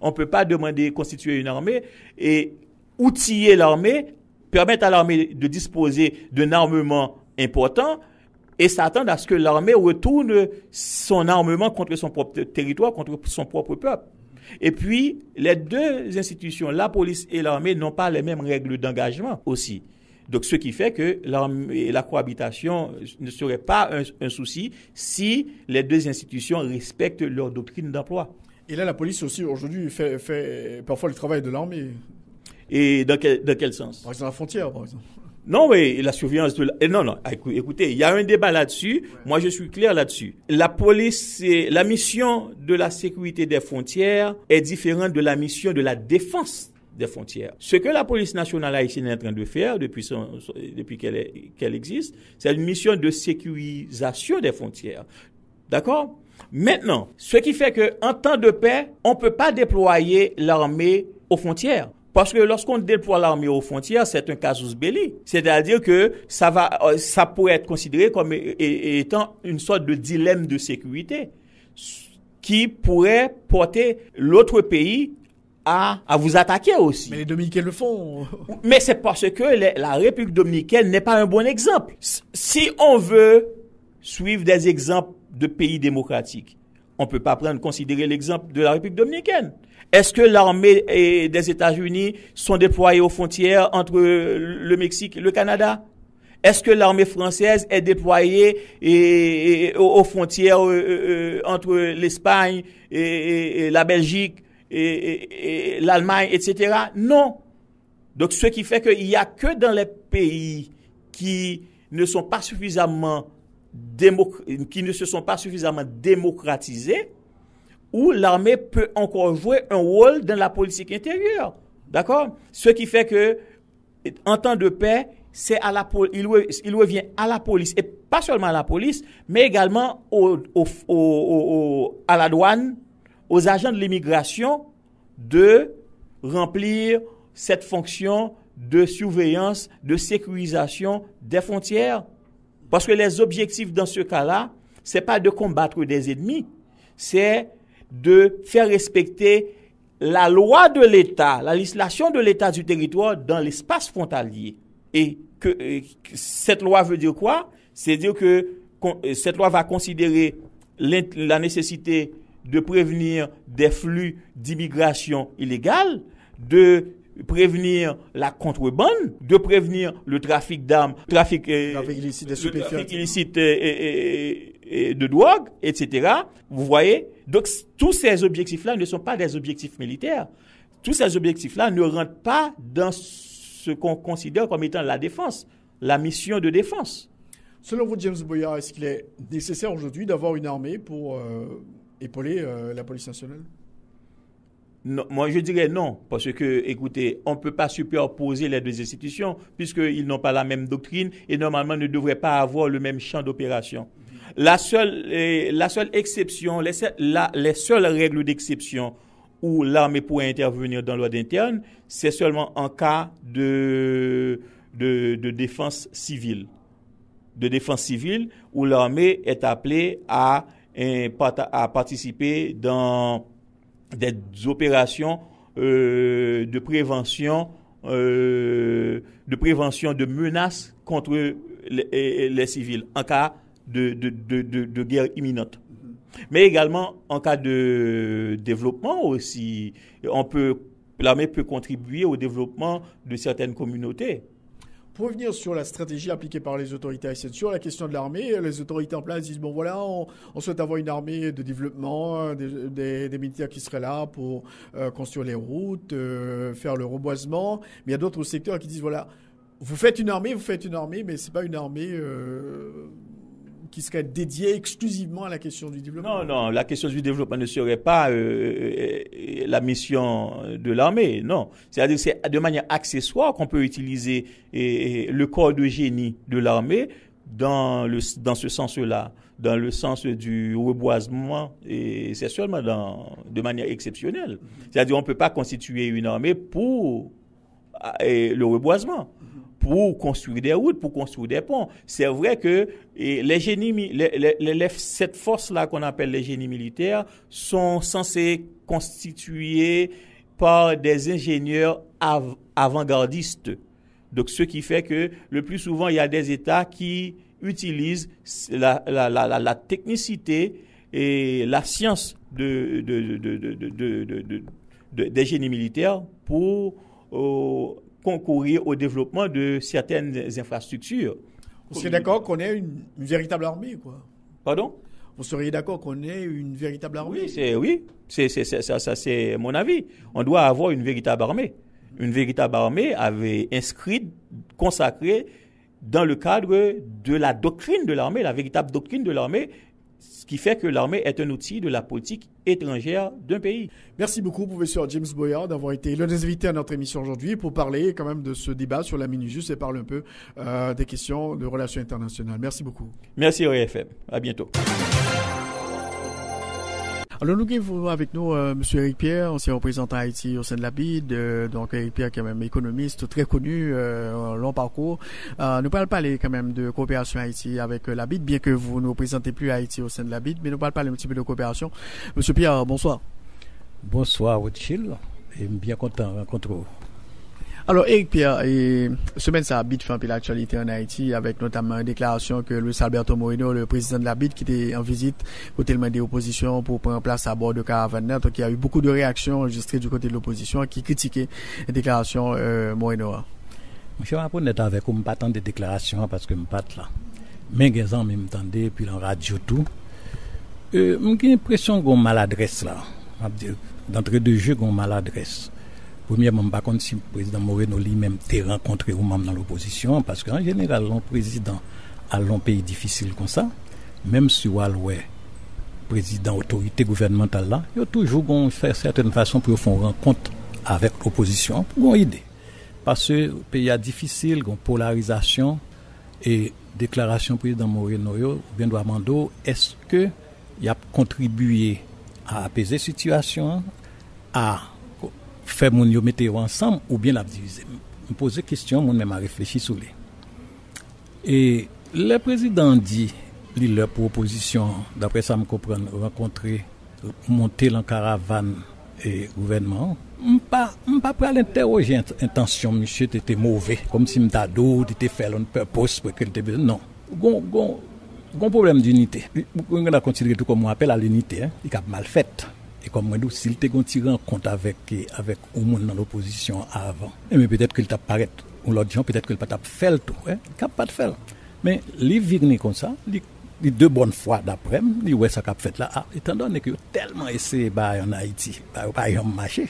On ne peut pas demander de constituer une armée et outiller l'armée, permettre à l'armée de disposer d'un armement important et s'attendre à ce que l'armée retourne son armement contre son propre territoire, contre son propre peuple. Et puis, les deux institutions, la police et l'armée, n'ont pas les mêmes règles d'engagement aussi. Donc, ce qui fait que la cohabitation ne serait pas un souci si les deux institutions respectent leur doctrine d'emploi. Et là, la police aussi, aujourd'hui, fait parfois le travail de l'armée. Et dans quel sens? Par exemple, la frontière, par exemple. Non, mais la surveillance non, écoutez, il y a un débat là-dessus. Ouais. Moi, je suis clair là-dessus. La police, la mission de la sécurité des frontières est différente de la mission de la défense des frontières. Ce que la police nationale haïtienne est en train de faire depuis qu'elle existe, c'est une mission de sécurisation des frontières. D'accord? Maintenant, ce qui fait que en temps de paix, on peut pas déployer l'armée aux frontières. Parce que lorsqu'on déploie l'armée aux frontières, c'est un casus belli. C'est-à-dire que ça pourrait être considéré comme étant une sorte de dilemme de sécurité qui pourrait porter l'autre pays à vous attaquer aussi. Mais les Dominicains le font. Mais c'est parce que la République dominicaine n'est pas un bon exemple. Si on veut suivre des exemples de pays démocratiques, on ne peut pas considérer l'exemple de la République dominicaine. Est-ce que l'armée des États-Unis sont déployées aux frontières entre le Mexique et le Canada? Est-ce que l'armée française est déployée aux frontières entre l'Espagne et la Belgique et l'Allemagne, etc.? Non. Donc, ce qui fait qu'il n'y a que dans les pays qui ne sont pas suffisamment démocratisés où l'armée peut encore jouer un rôle dans la politique intérieure. D'accord? Ce qui fait que, en temps de paix, il revient à la police, et pas seulement à la police, mais également à la douane, aux agents de l'immigration, de remplir cette fonction de surveillance, de sécurisation des frontières. Parce que les objectifs dans ce cas-là c'est pas de combattre des ennemis, c'est de faire respecter la loi de l'État, la législation de l'État du territoire dans l'espace frontalier. Et que cette loi veut dire quoi? C'est dire que cette loi va considérer la nécessité de prévenir des flux d'immigration illégale, de prévenir la contrebande, de prévenir le trafic d'armes, trafic illicite de drogue, etc. Vous voyez? Donc, tous ces objectifs-là ne sont pas des objectifs militaires. Tous ces objectifs-là ne rentrent pas dans ce qu'on considère comme étant la défense, la mission de défense. Selon vous, James Boyard, est-ce qu'il est nécessaire aujourd'hui d'avoir une armée pour épauler la police nationale? Non, moi, je dirais non, parce que, écoutez, on ne peut pas superposer les deux institutions, puisqu'ils n'ont pas la même doctrine et normalement ne devraient pas avoir le même champ d'opération. La seule exception, les seules règles d'exception où l'armée pourrait intervenir dans l'ordre interne, c'est seulement en cas de défense civile. De défense civile, où l'armée est appelée à participer dans des opérations de prévention de menaces contre les civils en cas de guerre imminente. Mais également en cas de développement aussi, l'armée peut contribuer au développement de certaines communautés. Pour revenir sur la stratégie appliquée par les autorités haïtiennes, sur la question de l'armée, les autorités en place disent, bon voilà, on souhaite avoir une armée de développement, des militaires qui seraient là pour construire les routes, faire le reboisement. Mais il y a d'autres secteurs qui disent, voilà, vous faites une armée, mais c'est pas une armée qui serait dédiée exclusivement à la question du développement. Non, la question du développement ne serait pas la mission de l'armée, non. C'est-à-dire que c'est de manière accessoire qu'on peut utiliser le corps de génie de l'armée dans ce sens-là, dans le sens du reboisement, et c'est seulement de manière exceptionnelle. C'est-à-dire qu'on ne peut pas constituer une armée pour le reboisement, pour construire des routes, pour construire des ponts. C'est vrai que cette force-là qu'on appelle les génies militaires sont censés constituer par des ingénieurs avant-gardistes. Donc, ce qui fait que le plus souvent, il y a des États qui utilisent la technicité et la science des génies militaires pour concourir au développement de certaines infrastructures. Vous seriez d'accord qu'on ait une véritable armée, quoi? Pardon? Vous seriez d'accord qu'on ait une véritable armée? Oui, c'est mon avis. On doit avoir une véritable armée. Une véritable armée avait inscrite, consacrée dans le cadre de la doctrine de l'armée, la véritable doctrine de l'armée, ce qui fait que l'armée est un outil de la politique étrangère d'un pays. Merci beaucoup, professeur James Boyard, d'avoir été l'un des invités à notre émission aujourd'hui pour parler quand même de ce débat sur la MINUJUST et parler un peu des questions de relations internationales. Merci beaucoup. Merci RFM. À bientôt. Alors, nous avons avec nous M. Éric Pierre, ancien représentant Haïti au sein de la BID. Donc, Éric Pierre, qui est même économiste très connu, long parcours. Nous parlons parler quand même de coopération Haïti avec la BID, bien que vous ne représentez plus Haïti au sein de la BID, mais nous parlons parler un petit peu de coopération. M. Pierre, bonsoir. Bonsoir, Rothschild, et bien content de rencontrer vous. Alors, Éric Pierre, semaine ça a BID fait un peu l'actualité en Haïti avec notamment une déclaration que Luis Alberto Moreno, le président de la BID, qui était en visite côté des oppositions pour prendre place à bord de caravane. Donc, il y a eu beaucoup de réactions enregistrées du côté de l'opposition qui critiquaient la déclaration Moreno. Je vais pas avec vous, je ne pas attendre des déclarations parce que je ne pas là. Mais les gens m'entendent, puis en radio tout. J'ai l'impression qu'on a maladresse là. D'entrée de jeu, qu'on a maladresse. Premièrement, je ne sais pas si le président Moreno lui-même t'a rencontré ou même dans l'opposition, parce qu'en général, le président a un pays difficile comme ça, même si le président, autorité gouvernementale là, il y a toujours une certaine façon pour faire une rencontre avec l'opposition pour une idée. Parce que le pays est difficile, une polarisation et déclaration président Moreno, bien doit demander, est-ce que il a contribué à apaiser la situation, à faire mon yo mettre ensemble ou bien la diviser. Me poser question, mon même a réfléchi sur les. Et le président dit leur proposition, d'après ça me comprendre, rencontrer, monter en caravane et gouvernement. Pas pour l'interroger intention, monsieur, t'étais mauvais, comme si m'ta d'eau, t'étais fait on purpose pour que t'étais non. Gon problème d'unité. On a considéré tout comme on appelle à l'unité, il a mal fait. Et comme moi, s'il te tiré en compte avec au monde dans l'opposition avant, mais peut-être qu'il t'a paraît, ou l'autre gens, peut-être qu'il t'a fait le tout, il n'a pas de faire. Mais les virner comme ça, les deux bonnes fois d'après, les ouais ça qu'a fait là, étant donné que tellement essayé en Haïti, pas y marché.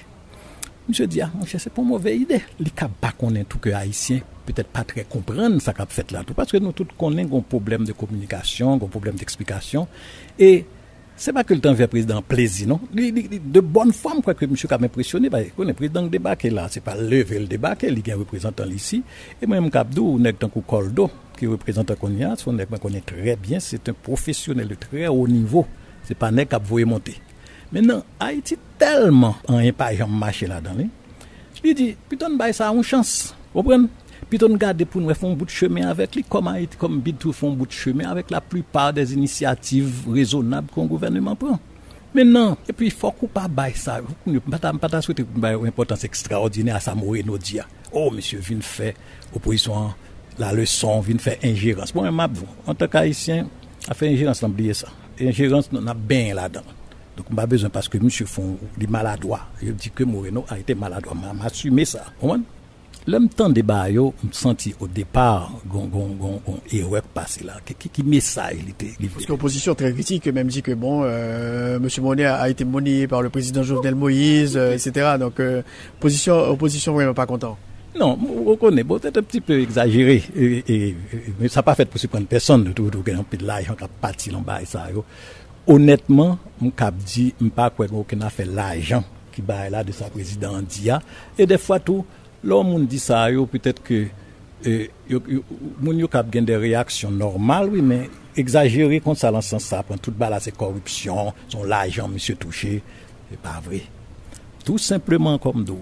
Monsieur dit, monsieur, c'est pas une mauvaise idée. Les cas pas connaît tout que haïtien, peut-être pas très comprendre ça qu'a fait là tout, parce que nous tous connaissons un problème de communication, un problème d'explication, et c'est pas que le temps fait président plaisir, non? De bonne forme, quoi que monsieur a impressionné, on est président débarqué là, c'est pas lever le débarqué, il y a un représentant ici, et même Kabdou, on est dans Koldo, qui représente Konya, on connaît très bien, c'est un professionnel de très haut niveau, c'est pas nèg qui voyer monter. Maintenant, Haïti tellement en pas jamais marché là-dedans, il dit, putain, ça a une chance, vous comprenez? Puis on garde pour nous faire un bout de chemin avec lui, comme Haïti, comme Bidou font un bout de chemin avec la plupart des initiatives raisonnables que le gouvernement prend. Maintenant, et puis il faut qu'on pas bailler ça. Vous pas souhaiter une importance extraordinaire à Samoé Nodia. Oh monsieur, vient faire opposition, la leçon, vient faire ingérence. Bon, en tant qu'haïtien, a fait ingérence, n'oubliez ça. Ingérence, on a bien là-dedans. Donc, on n'a pas besoin parce que monsieur font des maladroits. Je dis que Moreno a été maladroit. M'a assumé ça. L'homme temps débat yo me senti au départ gon erreur passé là qui message il était parce que l'opposition très critique même dit que bon monsieur Monet a été monié par le président Jovenel Moïse etc. donc opposition vraiment pas content. Non, on connaît peut-être un petit peu exagéré mais ça pas fait pour surprendre personne de tout un peu de l'argent qui a parti là bas ça yo. Honnêtement, on cap dit pas quoi qu'on a fait l'argent qui bail là de sa président dia et des fois tout l'homme dit ça, peut-être que moun yo k'ap gen des réactions normales, oui, mais exagéré comme ça dans ce sens ça, prend toute balle c'est corruption, son l'argent monsieur touché, c'est pas vrai. Tout simplement comme d'eau,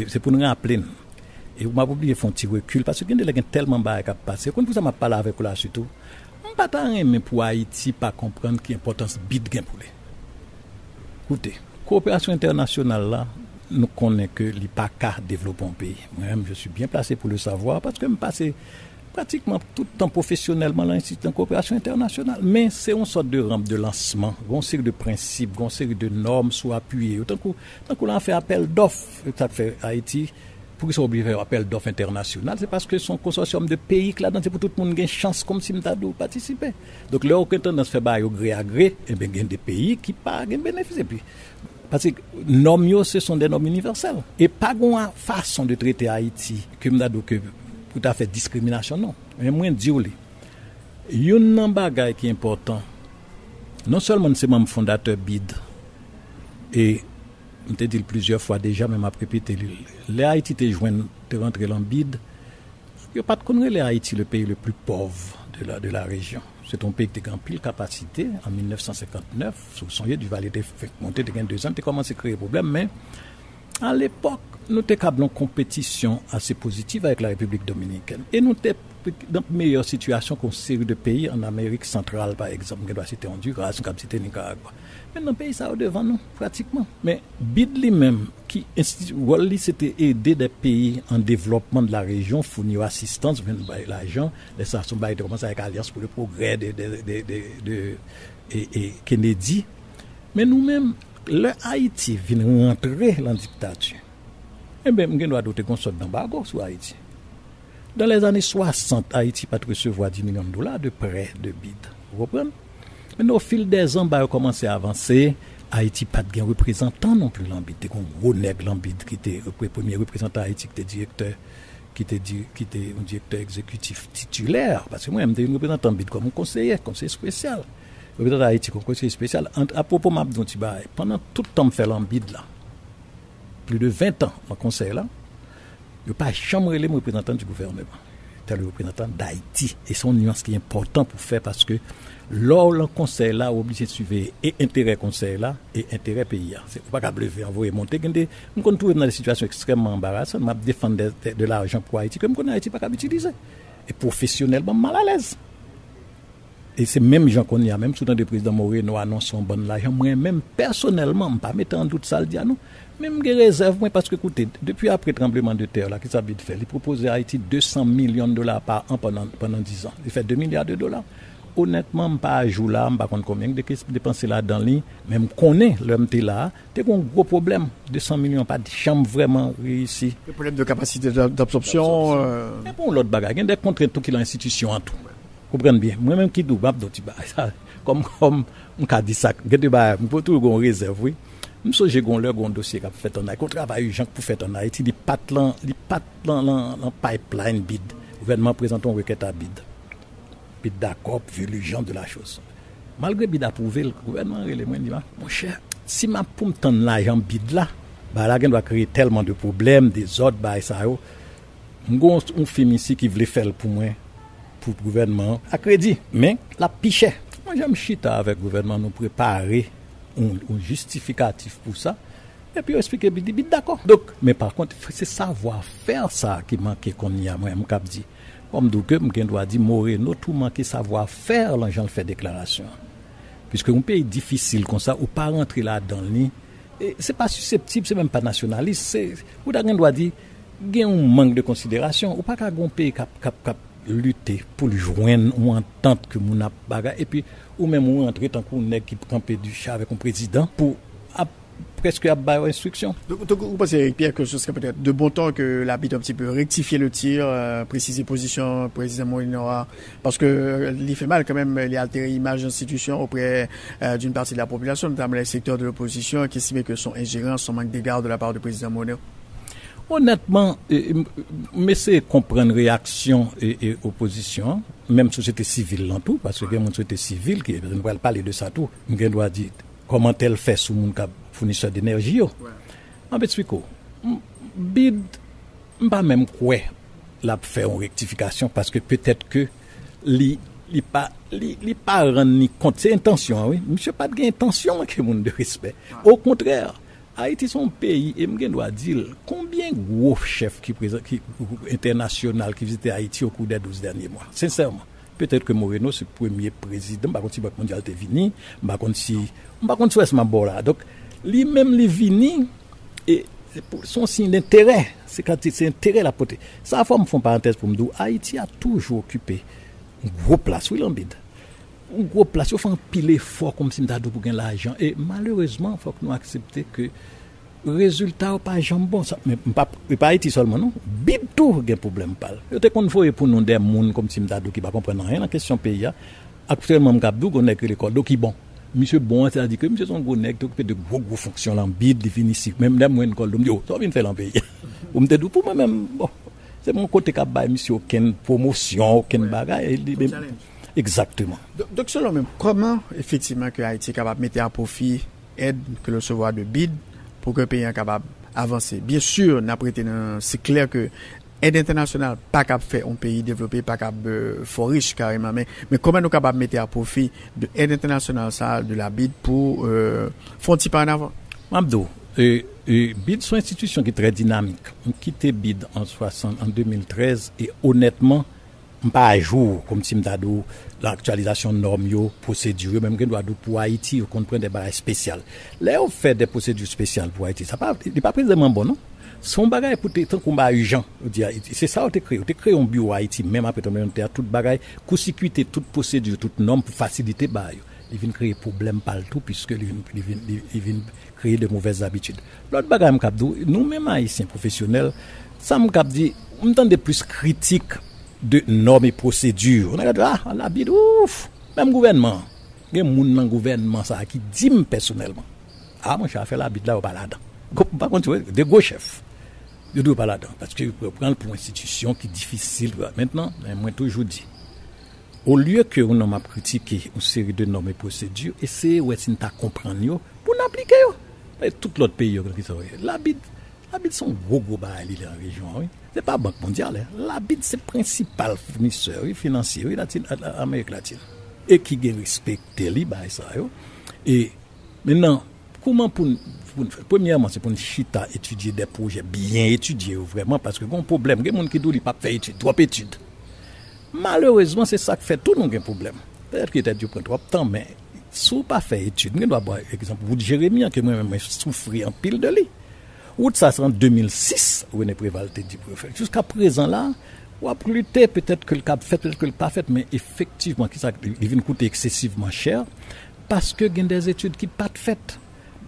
c'est pour nous rappeler. Et vous m'avez oublié font petit recul parce que il y a tellement bail qui a passé. Quand vous m'a parlé avec là surtout, on pas tant aimer pour Haïti pas comprendre qui importance bid gain pour les. Écoutez, coopération internationale là nous connaissons que il pas qu'à développer un pays. Moi-même, je suis bien placé pour le savoir parce que je me passe pratiquement tout le temps professionnellement dans l'institut de coopération internationale. Mais c'est une sorte de rampe de lancement, une série de principes, une série de normes soit appuyées. Tant qu'on a fait appel d'offres, ça fait Haïti, pour qu'ils soient obligés de faire appel d'offres international, c'est parce que son consortium de pays que là-dedans, c'est pour tout le monde qui a une chance comme si nous avons participé. Donc, là, aucun tendance fait bail au gré à gré, et bien, il y a des pays qui pas de bénéfice. Parce que normes, ce sont des normes universelles. Et pas une façon de traiter Haïti que pour ta fait discrimination, non. Mais moi, je dis, il y a un bagage qui est important. Non seulement c'est membre fondateur BID, et je t'ai dit plusieurs fois déjà, même après répété, les Haïti te rentré dans BID, il n'y a pas de connerie, les Haïti, le pays le plus pauvre de la région. C'est un pays qui a pile capacité en 1959. Sous son du Valais de monté de 2 ans, tu commencé à créer des problèmes. Mais à l'époque, nous avons une compétition assez positive avec la République dominicaine. Et nous étions dans une meilleure situation qu'une série de pays en Amérique centrale, par exemple. Nous avons cité Honduras, nous avons cité Nicaragua. Maintenant, le pays ça devant nous, pratiquement. Mais BID lui-même, qui c'était aider des pays en développement de la région, fournir assistance, l'argent, les sanctions de commencer avec l'Alliance pour le progrès de Kennedy. Mais nous-mêmes, le Haïti vient rentrer dans la dictature. Eh bien, nous doit doter qu'on sorte d'embargo sur Haïti. Dans les années 60, Haïti peut recevoir $10 millions de prêts de BID. Vous comprenez? Mais au fil des ans, on a commencé à avancer. Haïti n'a pas de représentant non plus l'ambit. Il y a un gros nègre l'ambit qui était le premier représentant Haïti, qui était un directeur exécutif titulaire. Parce que moi, je suis un représentant BID comme un conseiller spécial. Le représentant Haïti comme conseiller spécial. À propos de pendant tout le temps que je fais l'ambit là, plus de 20 ans dans le conseil là, je n'ai pas jamais les représentants du gouvernement. C'est le représentant d'Haïti. Et c'est une nuance qui est importante pour faire parce que lors le conseil là, obligé de suivre et intérêt conseil là et intérêt pays. C'est pas qu'à lever, envoyer monter. Nous qu'on trouve dans des situations extrêmement embarrassantes, m'a défendre de l'argent pour Haïti, comme qu'on Haïti pas qu'à utiliser. Et professionnellement mal à l'aise. et c'est même gens qu'on y a, même sous le président Moreno annonce un bon l'argent, moi-même, personnellement, je ne pas mettre en doute ça, le dire, non. Même des réserves, moi, parce que, écoutez, depuis après le tremblement de terre, là, qui s'habille de faire, il proposait à Haïti 200 millions de dollars par an pendant 10 ans. Il fait 2 milliards de dollars. Honnêtement, je ne pas à jour là, je ne sais pas combien de dépenser là dans l'île, même qu'on est, l'homme est là, c'est un gros problème. 200 millions, pas de chambre vraiment réussi. Le problème de capacité d'absorption. Mais pour l'autre bagage, il y a des contraintes qui sont l'institution en tout. Vous comprenez bien. Moi-même qui dois, comme on a dit ça, je peux tout le réserve, oui. Monsieur, j'ai un dossier qui a fait en Haïti. On travaille urgent pour faire en Haïti. Il pas dans pipeline bid. Le gouvernement présente une requête à bid. Bid d'accord, vu l'urgence de la chose. Malgré bid approuvé, le gouvernement dit, mon cher, si ma pour me tendre l'argent bid là, là, il va créer tellement de problèmes, des ordres, ça. On film ici qui voulait faire pour moi, pour le gouvernement, à crédit. Mais la pichait. Moi, j'aime chita avec le gouvernement, nous préparer un justificatif pour ça, et puis on explique, d'accord. Donc, mais par contre, c'est savoir faire ça qui manque qu'on y a, moi, je dis. Comme donc, je dois dire, Moreno, tout manque savoir faire, les gens fait déclaration. Puisque un pays difficile comme ça, ou pas rentrer là-dedans, c'est pas susceptible, c'est même pas nationaliste, c'est, ou doit dire, il y a un manque de considération, ou pas qu'un pays qui lutter pour le joindre ou entendre que mon bagarre et puis ou même ou entrer tant qu'on est qui camper du chat avec un président pour presque avoir instruction. Donc vous pensez Pierre que ce serait peut-être de bon temps que l'habit un petit peu rectifier le tir, préciser position président Moreno parce que il fait mal quand même, il a altéré l'image d'institution auprès d'une partie de la population, notamment les secteurs de l'opposition qui estiment que son ingérence, son manque d'égard de la part du président Moreno. Honnêtement, mais c'est comprendre réaction et opposition, même société civile dans tout, parce que il y a une société civile qui ne va pas parler de ça tout. On doit dire comment elle fait sous mon fournisseur d'énergie. En fait, c'est quoi? Bid, pas même quoi, la faire une rectification parce que peut-être que li pas rendre ni compte. C'est intention, oui. Monsieur pas de intention que monde de respect. Au contraire. Haïti son pays et je dois dire combien de gros chefs qui international qui visitaient Haïti au cours des 12 derniers mois. Sincèrement, peut-être que Moreno c'est le premier président, par contre si Banque mondiale était venu, par contre si c'est ma là. Donc lui-même les vini et pour son signe d'intérêt, c'est intérêt la portée. Ça forme font parenthèse pour me dire Haïti a toujours occupé une grosse place oui l'ambide. Un gros place, il faut un pile fort comme si nous avons pour gagner l'argent. Et malheureusement, il faut que nous acceptions que le résultat n'est pas jambon. Mais pas Haïti seulement, non. Bid tout, il y a un problème. Il faut qu'on voit pour nous des gens comme si nous avons qui ne comprennent rien dans la question pays. Actuellement, nous avons dit que l'école. Donc, bon, monsieur bon, c'est-à-dire que monsieur son gros nègre qui fait de gros fonctions dans le bid définitif. Même des gens qui disent, oh, ça vient faire dans le pays. Vous me dites, pour moi-même, bon, c'est mon côté qui a monsieur aucune promotion, aucune bagaille. Exactement. Donc, selon même, comment effectivement que Haïti est capable de mettre à profit aide que le recevoir de BID pour que le pays soit capable d'avancer? Bien sûr, c'est clair que aide internationale pas capable de faire un pays développé, pas capable de fort riche carrément, mais comment nous sommes capables de mettre à profit de aide internationale ça, de la BID pour faire un petit pas en avant? Mabdou, BID sont une institution qui est très dynamique. On quitté BID en 2013 et honnêtement, pas à jour, comme si m'dadou l'actualisation de normes, procédures, même qu'on doit pour Haïti, on prend des bagages spéciales. Là, on fait des procédures spéciales pour Haïti. Ça n'est pas précisément bon, non? Son bagage pour tant qu'on va urgent, c'est ça on créé. On créé un bureau Haïti, même après ton terre, tout bagage, court-circuiter toute procédure, toute norme pour faciliter bail. Il vient créer problème partout puisque il vient créer de mauvaises habitudes. L'autre bagage m'cabdou, nous-mêmes haïtiens professionnels, ça m'cab dit, on entend des plus critiques de normes et procédures. On a dit, la bide, ouf, même gouvernement. Il y a des gens dans le gouvernement ça, qui dit personnellement, moi, j'ai fait la bide là, ou pas là-dedans. Par contre, tu vois, des gros chefs, je ne dois pas là-dedans. Parce que vous prendre pour une institution qui est difficile. Maintenant, moi, toujours dit, au lieu que on m'a critiqué une série de normes et procédures, essayez de comprendre pour l'appliquer. Et tout l'autre pays, la bide sont gros bails dans la région. Oui. C'est pas Banque mondiale. La BID, c'est le principal fournisseur financier de l'Amérique latine. Et qui a respecté les bails. Et maintenant, comment premièrement, c'est pour une chita étudier des projets bien étudiés, vraiment, parce que bon problème, il y a des gens qui disent qu'ils ne peuvent pas faire études, trop études. Malheureusement, c'est ça qui fait tout, nous, un problème. Peut-être que peut-être prend trop de temps, mais si vous pas fait étude, vous doit par exemple vous Jérémie que moi-même souffrir en pile de lui. Ou ça c'est en 2006 René Préval te dit préfet. Jusqu'à présent là, ou a lutter peut-être que le cap fait, peut-être que le pas fait, mais effectivement qui ça il vient coûter excessivement cher parce que il y a des études qui pas faites.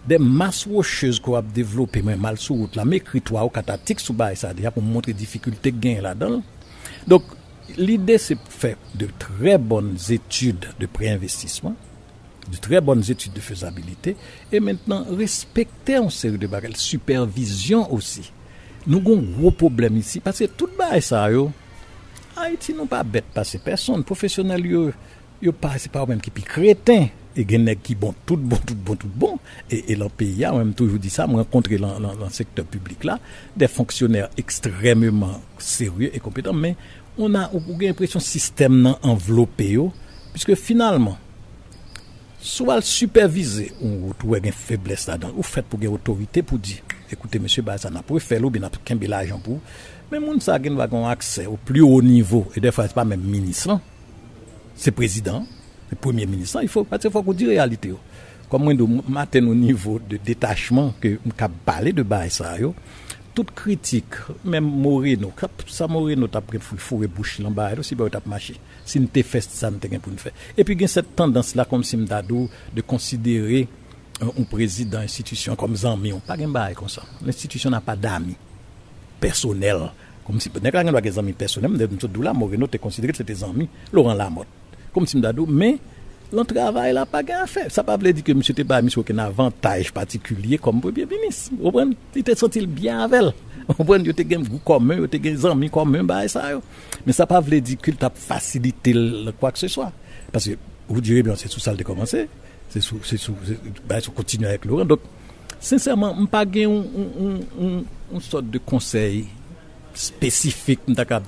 Des masses rocheuses qu'on a développées mais mal sur route là, m'écritoire ou catatique sous bas ça déjà pour montrer difficulté gain là-dedans. Donc l'idée c'est faire de très bonnes études de préinvestissement, de très bonnes études de faisabilité et maintenant respecter un série de bagages, supervision aussi. Nous avons un gros problème ici parce que tout bas ça yo Haïti non pas bête passer personne professionnel yo pas c'est pas même qui pi crétin et gen qui bon tout bon et dans pays a même toujours dit ça me rencontrer dans le secteur public là des fonctionnaires extrêmement sérieux et compétents mais on a l'impression système nan enveloppé yo puisque finalement soit superviser on trouve une faiblesse là-dedans ou fait pour une autorité pour dire écoutez monsieur bah ça n'a pas faire ou bien n'a pas l'argent pour mais moun ça gen va gon accès au plus haut niveau et des fois c'est pas même ministre c'est président le premier ministre il faut parce qu'il faut qu'on dise réalité comme moi matin au niveau de détachement que on cap parler de bail ça yo toute critique même Moreno ça Moreno t'a pris fourrer bouche là bas aussi ba t'a marché si nous te fait ça nous te pour nous faire et puis il y a cette tendance là comme Simdadou de considérer un président institution comme Zami on pas gen bail comme ça l'institution n'a pas d'amis personnels comme si peut-être qu'il y a des amis personnels de là Moreno te considéré que c'était des amis Laurent Lamotte comme Simdadou mais le travail là pas gain fait ça pas veut dire que monsieur t'es pas mis aucun avantage particulier comme premier ministre vous comprenez il était senti bien avec vous comprenez il était gain goût commun il était gain amis commun bah ça mais ça pas veut dire qu'il t'a facilité quoi que ce soit parce que vous direz bien c'est sous ça de commencer c'est sous continuer avec Laurent donc sincèrement on pas gain une sorte de conseil spécifique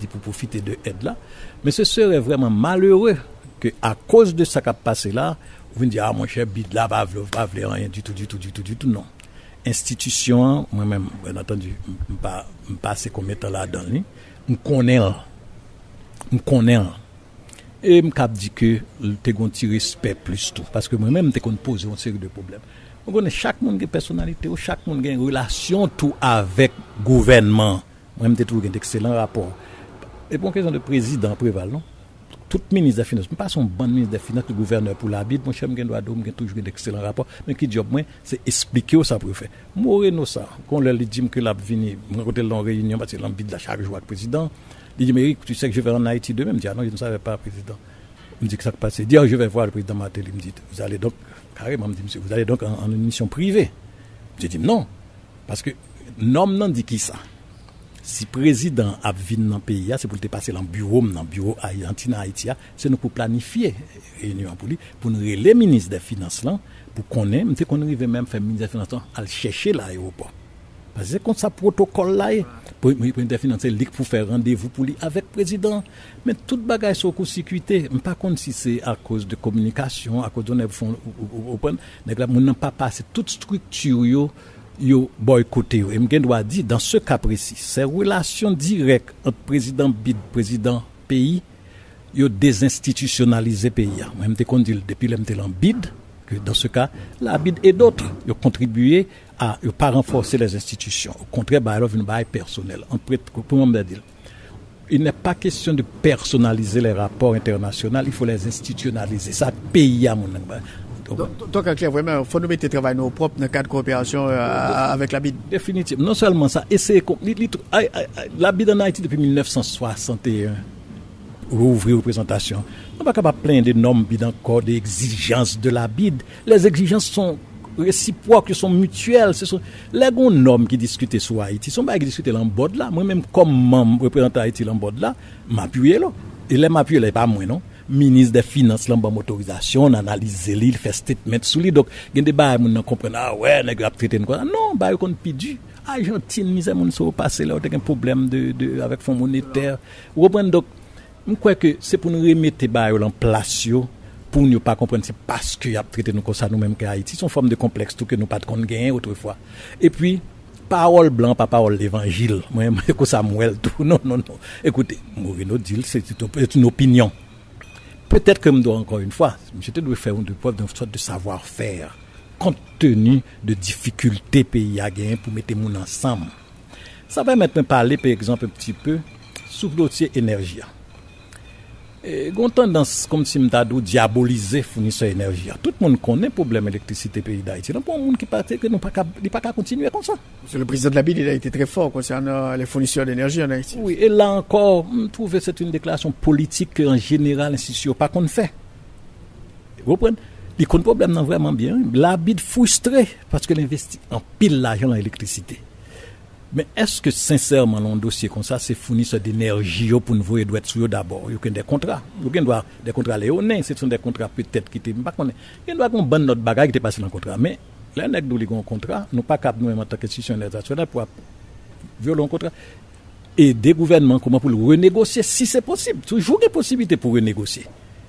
pour profiter de aide là mais ce serait vraiment malheureux que à cause de ça qui a passé là vous me dites mon cher bid là pas rien du tout non institution moi-même bien entendu pas passer combien de temps là dedans on connaît et me cap dit que te gon ti respect plus tout parce que moi-même te kon poser une série de problèmes on connaît chaque monde qui personnalité ou chaque monde qui une relation tout avec gouvernement moi-même te trouve un excellent rapport et pour question de président Préval non tout ministre des finances pas son bon ministre des finances le gouverneur pour la bide mon cher m'gen doit toujours un excellent rapport mais qui job moi c'est expliquer ça pour faire Moreno ça quand leur dit que l'a venir rencontrer dans réunion parce que l'ambide la chaque jour avec président il dit mais tu sais que je vais en Haïti demain me dit non je ne savais pas président me dit que ça passe dit je vais voir le président Matel il me dit vous allez donc carrément me dit monsieur vous allez donc en une mission privée j'ai dit non parce que norme non dit qui ça si président a vinn dans pays c'est pour te passer dans bureau Haïti c'est nous pour planifier réunion pour nous les ministres des finances là pour connaître qu'on arrive même faire ministre des finances à chercher l'aéroport parce que comme ça protocole là pour des finances pour faire rendez-vous pour lui avec président mais toute bagaille sur court-circuité pas contre si c'est à cause de communication à cause de fond open nèg là n'a pas passer toute structure yo boycotté et m'gen doit dire dans ce cas précis c'est relation directe entre président bid président pays yo désinstitutionnaliser pays même te kon dit depuis l'MT en bid que dans ce cas la bid et d'autres yo contribué à yo pas renforcer les institutions au contraire bah alors une bail personnel en pour me dire il n'est pas question de personnaliser les rapports internationaux il faut les institutionnaliser ça pays à mon donc vraiment il faut nous mettre travail nos propres dans le cadre de coopération avec la BID définitivement non seulement ça et c'est la BID en Haïti depuis 1961 ouvrir représentation on pas capable plein de normes BID encore des exigences de la BID les exigences sont réciproques sont mutuelles ce sont les normes qui discutent sur Haïti sont pas qui discutent en bord là moi même comme membre représentant Haïti en bord là m'appuyer là et les m'appuyer là pas moi non ministre des finances là bon autorisation on analyse il fait statement sur lui donc il y a des bail moun comprendre ah ouais nèg a traiter quoi non bail kon pidu Argentine misère moun so passer là un problème de avec fonds monétaire vous comprenez donc je crois que c'est pour nous remettre bail en place pour ne pas comprendre c'est parce que y a traité nous comme ça nous même que Haïti sont forme de complexe tout que nous pas de compte gagner autrefois et puis parole blanc pas parole l'évangile moi que ça Samuel tout non écoutez Moreno dit c'est une opinion peut-être que je dois encore une fois, je dois faire une preuve d'une sorte de savoir-faire, compte tenu de difficultés pays à gagner pour mettre les gens ensemble. Ça va maintenant parler, par exemple, un petit peu sur le dossier énergie. Il y a une tendance, comme si je diaboliser les fournisseurs d'énergie. Tout le monde connaît le problème de l'électricité pays d'Haïti. Il y a pas de monde qui parle que nous ne pouvons pas continuer comme ça. Le président de la BID, il a été très fort concernant les fournisseurs d'énergie en Haïti. Oui, et là encore, je trouve que c'est une déclaration politique qu'en général, l'institution pas qu'on fait. Vous comprenez? Il y a un problème vraiment bien. La BID frustrée parce qu'elle investit en pile l'argent dans l'électricité. Mais est-ce que sincèrement, dans un dossier comme ça, c'est fournisseur d'énergie pour nous voir doit être sur d'abord? Il y a des contrats. Il y a des contrats léonins, ce sont des contrats peut-être qui étaient pas connus. Il y a une bonne note bagaille qui est passé dans le contrat. Mais là, nous avons un contrat, nous pas capable nous en tant qu'institution internationale pour violer un contrat. Et des gouvernements, comment pour le renégocier si c'est possible. Toujours des possibilités pour renégocier.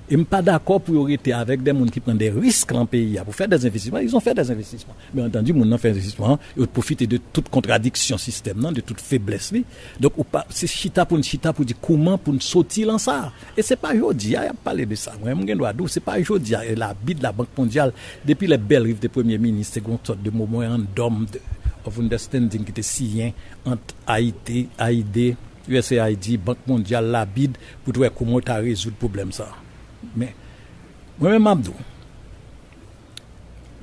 Et je ne suis pas d'accord pour arrêter avec des gens qui prennent des risques dans le pays pour faire des investissements. Ils ont fait des investissements. Bien entendu, les gens ont fait des investissements. Ils profitent de toute contradiction système, de toute faiblesse. Donc, c'est chita pour dire comment pour nous sortir dans ça. Et ce n'est pas aujourd'hui, il y a parlé de ça. Moi, ce n'est pas aujourd'hui. La BID, la Banque mondiale, depuis les belles rives des premiers ministres, c'est une sorte de moment random of understanding qui était signé entre Haïti, AID, USAID, Banque mondiale, la BID, pour voir comment tu as résolu le problème ça. Mais, moi-même, Abdou,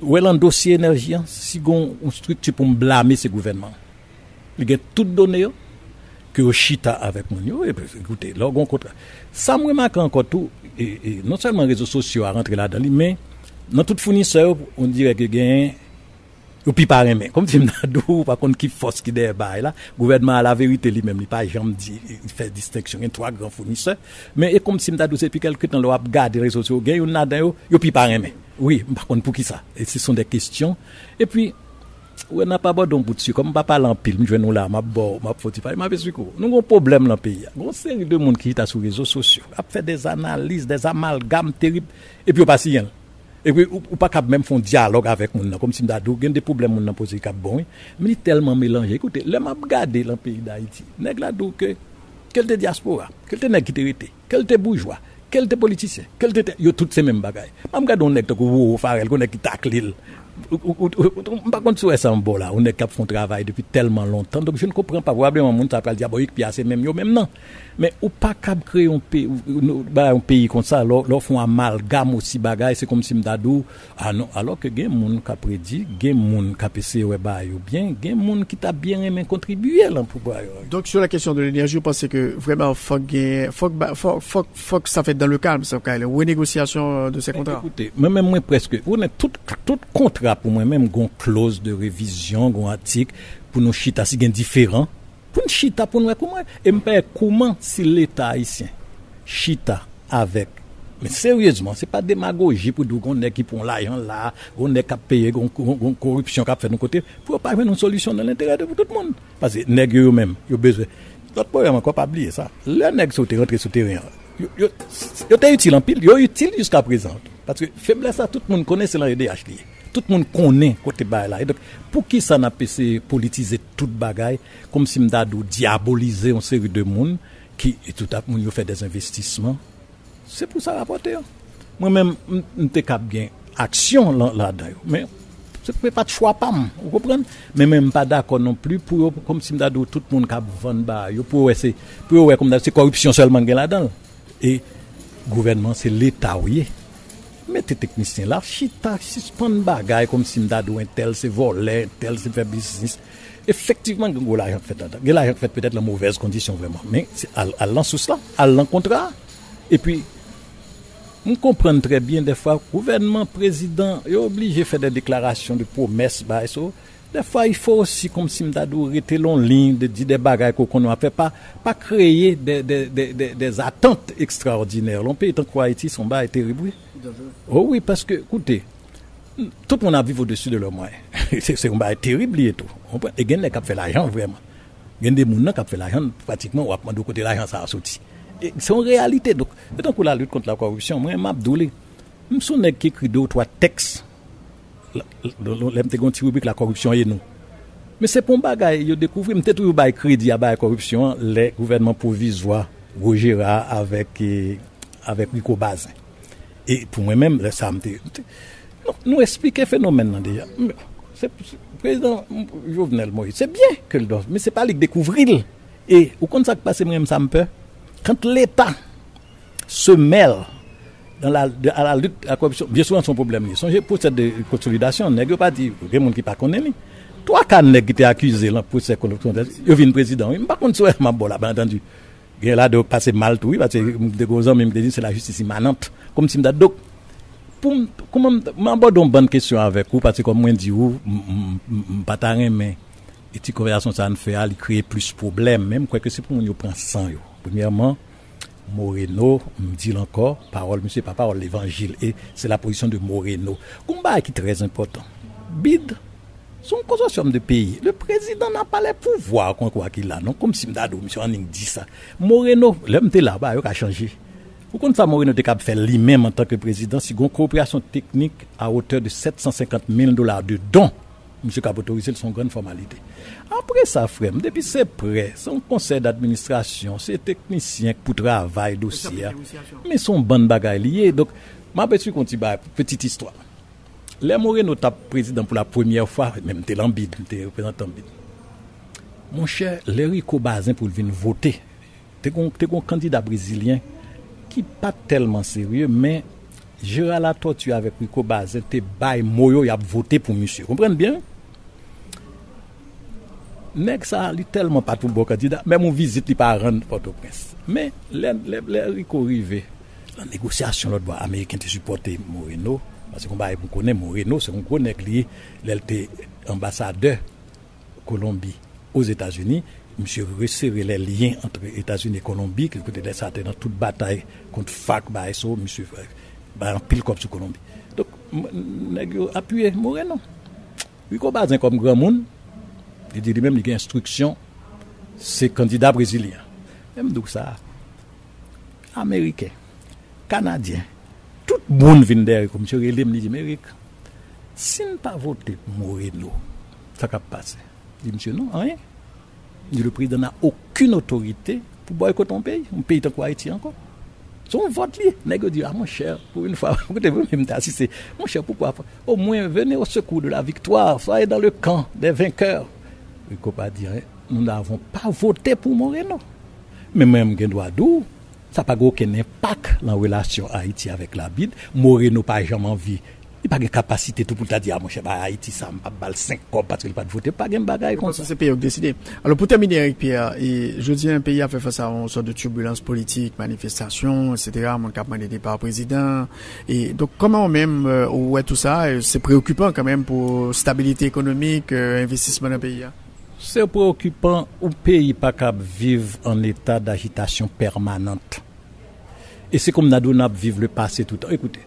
où est le dossier énergie, si on a une structure pour me blâmer ce gouvernement, il y a toutes données que je chita avec mon écoutez, là, on contrat. Ça me remarque encore tout, et non seulement les réseaux sociaux à rentrer là-dedans, mais dans tout fournisseur, on dirait que gagne. Ou puis pas aimer comme si m'dou par contre qui force qui derrière là gouvernement à la vérité lui-même il pas jamais dit il fait distinction il y a trois grands fournisseurs mais comme si m'dou c'est puis quelque temps là regarder les réseaux sociaux gagne on a yo puis pas aimer oui par contre pour qui ça et ce sont des questions et puis on n'a pas bon bout dessus comme pas parler en pile je nous là m'a Spotify m'a fait nous avons problème dans le pays une série de monde qui est sur les réseaux sociaux a fait des analyses des amalgames terribles et puis on passe rien. Et puis, ou pas qu'à même faire un dialogue avec moun, comme si m'dadou, gen des problèmes moun nan posé cap bon, mais tellement mélangé. Écoutez, le m'a regardé dans le pays d'Haïti, nèg la dou que, quel te diaspora, quel te nèg qui te rete, quel te bourgeois, quel te politicien, quel te, yo toutes ces mêmes bagailles. M'a regardé un nèg te ko farel, ko nèg qui tacle par contre, sur ça, on est cap font travail depuis tellement longtemps, donc je ne comprends pas. Probablement, moun ça parle diabolique, puis c'est même yo, même non. Mais ou pas cap créer un pays comme ça, leur font amalgame aussi bagaille, c'est comme si m'dadou, ah non, alors que gen moun qui prédit, gen moun qui PC ouais ba yo bien, gen moun qui t'a bien aimé contribuer là pour ba. Donc sur la question de l'énergie, vous pensez que vraiment faut que ça fait dans le calme, ça la renégociation de ces contrats. Écoutez, moi presque, on est tout contrat pour moi-même gon clause de révision, gon article pour nous chita si gen différent. Pour nous chita pour nous comment si l'État haïtien chita avec mais sérieusement c'est pas démagogie pour dire qu'on est qui pour l'argent là on est cap payer gon corruption cap fait de côté pour pas avoir une solution dans l'intérêt de tout le monde parce que nèg eux même yo besoin l'autre problème encore pas oublier ça le nèg sauter rentrer sur terrain yo t'es utile en pile yo utile jusqu'à présent parce que faiblesse ça tout le monde connaît c'est la EDH lié. Tout le monde connaît côté bail là. Et donc, pour qui ça n'a pas politiser toute bagaille, comme si m'dadou diaboliser une série de monde qui, et tout à monde fait des investissements. C'est pour ça rapporter. Moi-même, m'te cap bien action là-dedans. Mais, c'est pas de choix pas, vous comprenez? Mais même pas d'accord non plus pour, comme si m'dadou tout le monde cap vendre bail, pour essayer, comme c'est corruption seulement là-dedans. Et, gouvernement, c'est l'État, oui. Mettez technicien là, chita, suspend bagaille comme si m'dadou un tel c'est voler, tel c'est faire business. Effectivement, l'argent fait peut-être la mauvaise condition vraiment, mais c'est allant sous cela, allant contrat. Et puis, on comprend très bien des fois, gouvernement, président, est obligé de faire des déclarations de promesses, bah, so. Des fois, il faut aussi, comme si m'dadou rester long ligne, de dire des bagailles qu'on ne fait pas créer des attentes extraordinaires. L'on peut être en Haïti, son bas est terrible. Oh oui, parce que, écoutez, tout le monde a vécu au-dessus de leurs moyens. C'est un bail terrible et tout. Et il y a des gens qui ont fait l'argent, vraiment. Il y a des gens qui ont fait l'argent, pratiquement, on a de côté l'argent, ça a sorti. C'est une réalité. Donc pour la lutte contre la corruption, moi, je me souviens qui écrit 2 ou 3 textes. L'MT rubrique la corruption et nous. Mais c'est pour un bagage, je découvre, peut-être qu'il y a crédit à la corruption, les gouvernements provisoires, Roger avec Rico Bazin. Et pour moi-même, ça me dit, nous expliquer le phénomène déjà. C'est président Jovenel Moïse, c'est bien que le doit, mais c'est pas lui découvrir. Et au compte ça qui passe, moi-même, ça me peut. Quand l'État se mêle à la lutte à la corruption, bien souvent son problème. Songez pour cette consolidation, il n'y a pas dit, il y a des gens qui ne connaissent pas. Toi, quand tu été accusé pour cette corruption, il y a un président. Par contre, c'est ma bonne, bien entendu. Il y a là de passer mal tout, parce que des gros hommes me disent c'est la justice immanente. Comme si je me donc, comment m'aborde une bonne question avec vous, parce que comme moi, je dis, pas ta mais, et cette conversation, ça ne fait pas créer plus de problèmes, même quoi que c'est pour nous prendre sang. Premièrement, Moreno, me dit encore, parole, monsieur, pas parole, l'évangile, et c'est la position de Moreno. Combat qui est très important. BID, son consortium de pays. Le président n'a pas les pouvoirs quoi qu'il a, non? Comme si m'dadou, monsieur Anning dit ça. Moreno, l'homme était là-bas, il a changé. Vous comprenez ça, Moreno était capable de faire lui-même en tant que président, si une coopération technique à hauteur de $750 000 de dons. Monsieur Cap autorisé son grande formalité. Après ça, frère, depuis c'est prêt, son conseil d'administration, c'est technicien pour travail, dossier. Mais son bonne bagaille lié. Donc, ma petite histoire. Les Moreno tape président pour la première fois, même t'es l'ambide, t'es représentant bide. Mon cher, Lérico Bazin pour venir voter. T'es un candidat brésilien qui pas tellement sérieux, mais Gérald la tortue avec Rico Bazin, t'es bail moyo, y a voté pour monsieur. Comprenez bien? Nèg ça li tellement pas tout bon candidat, même on visite li pas rendre Port-au-Prince. Mais les Rico rivé, la négociation l'autre bois américain te supporter Moreno. Parce qu'on va connaître Moreno, c'est un gros nèg lié, il était ambassadeur Colombie aux États-Unis. Monsieur resserrer les liens entre États-Unis et Colombie, qui côté de ça dans toute bataille contre FARC, monsieur en pile comme sur Colombie. Donc nèg appuyé Moreno. Rico Bazin comme grand monde, il dit lui-même il a instruction, c'est candidat brésilien. Même donc ça américain, canadien. Tout le monde vient derrière, comme M. Relé me dit, Amérique, si nous ne pas voter pour Moreno, ça va passer. Il dit, monsieur, non, rien. Il dit, le président n'a aucune autorité pour boycotter un pays tant qu'Haïti encore. Son vote lié. Nègre dit, ah mon cher, pour une fois, écoutez-vous même assisté. Mon cher, pourquoi pas? Au moins, venez au secours de la victoire, soyez dans le camp des vainqueurs. Il ne peut pas dire, nous n'avons pas voté pour Moreno. Mais même, il doit d'où? Ça n'a pas aucun impact dans la relation Haïti avec la BID. Moreno n'a pas jamais envie. Il n'a pas de capacité tout pour te dire, mon cher, Haïti, ça m'a pas 5 corps parce qu'il n'a pas de voter, pas de bagaille comme ça. C'est le pays qui a décidé. Alors, pour terminer, Eric Pierre, je dis un pays a fait face à une sorte de turbulence politique, manifestation, etc. Mon cap de départ président. Et donc, comment même, ouais, tout ça, c'est préoccupant quand même pour stabilité économique, investissement dans le pays. C'est préoccupant au pays pas capable vivre en état d'agitation permanente. Et c'est comme nous vivre le passé tout le temps. Écoutez,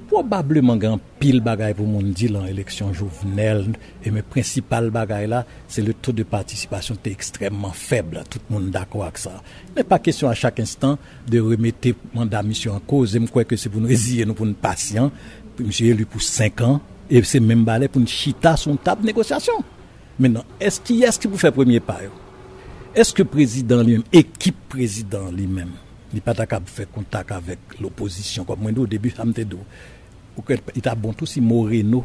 probablement grand pile bagaille pour mon dire dans l'élection Jovenel et mes principales bagailles là, c'est le taux de participation qui est extrêmement faible. Tout le monde d'accord avec ça. Il n'est pas question à chaque instant de remettre mandat mission en cause. Je crois que c'est pour nous résilier, nous pour nous patient. Monsieur élu pour 5 ans et c'est même balai pour une chita son table de négociation. Maintenant, est-ce qui vous fait premier pas? Est-ce que le président lui-même, équipe président lui-même, n'est pas capable de faire contact avec l'opposition? Comme moi, au début, ça me dit, il t'a bon tout si Moreno.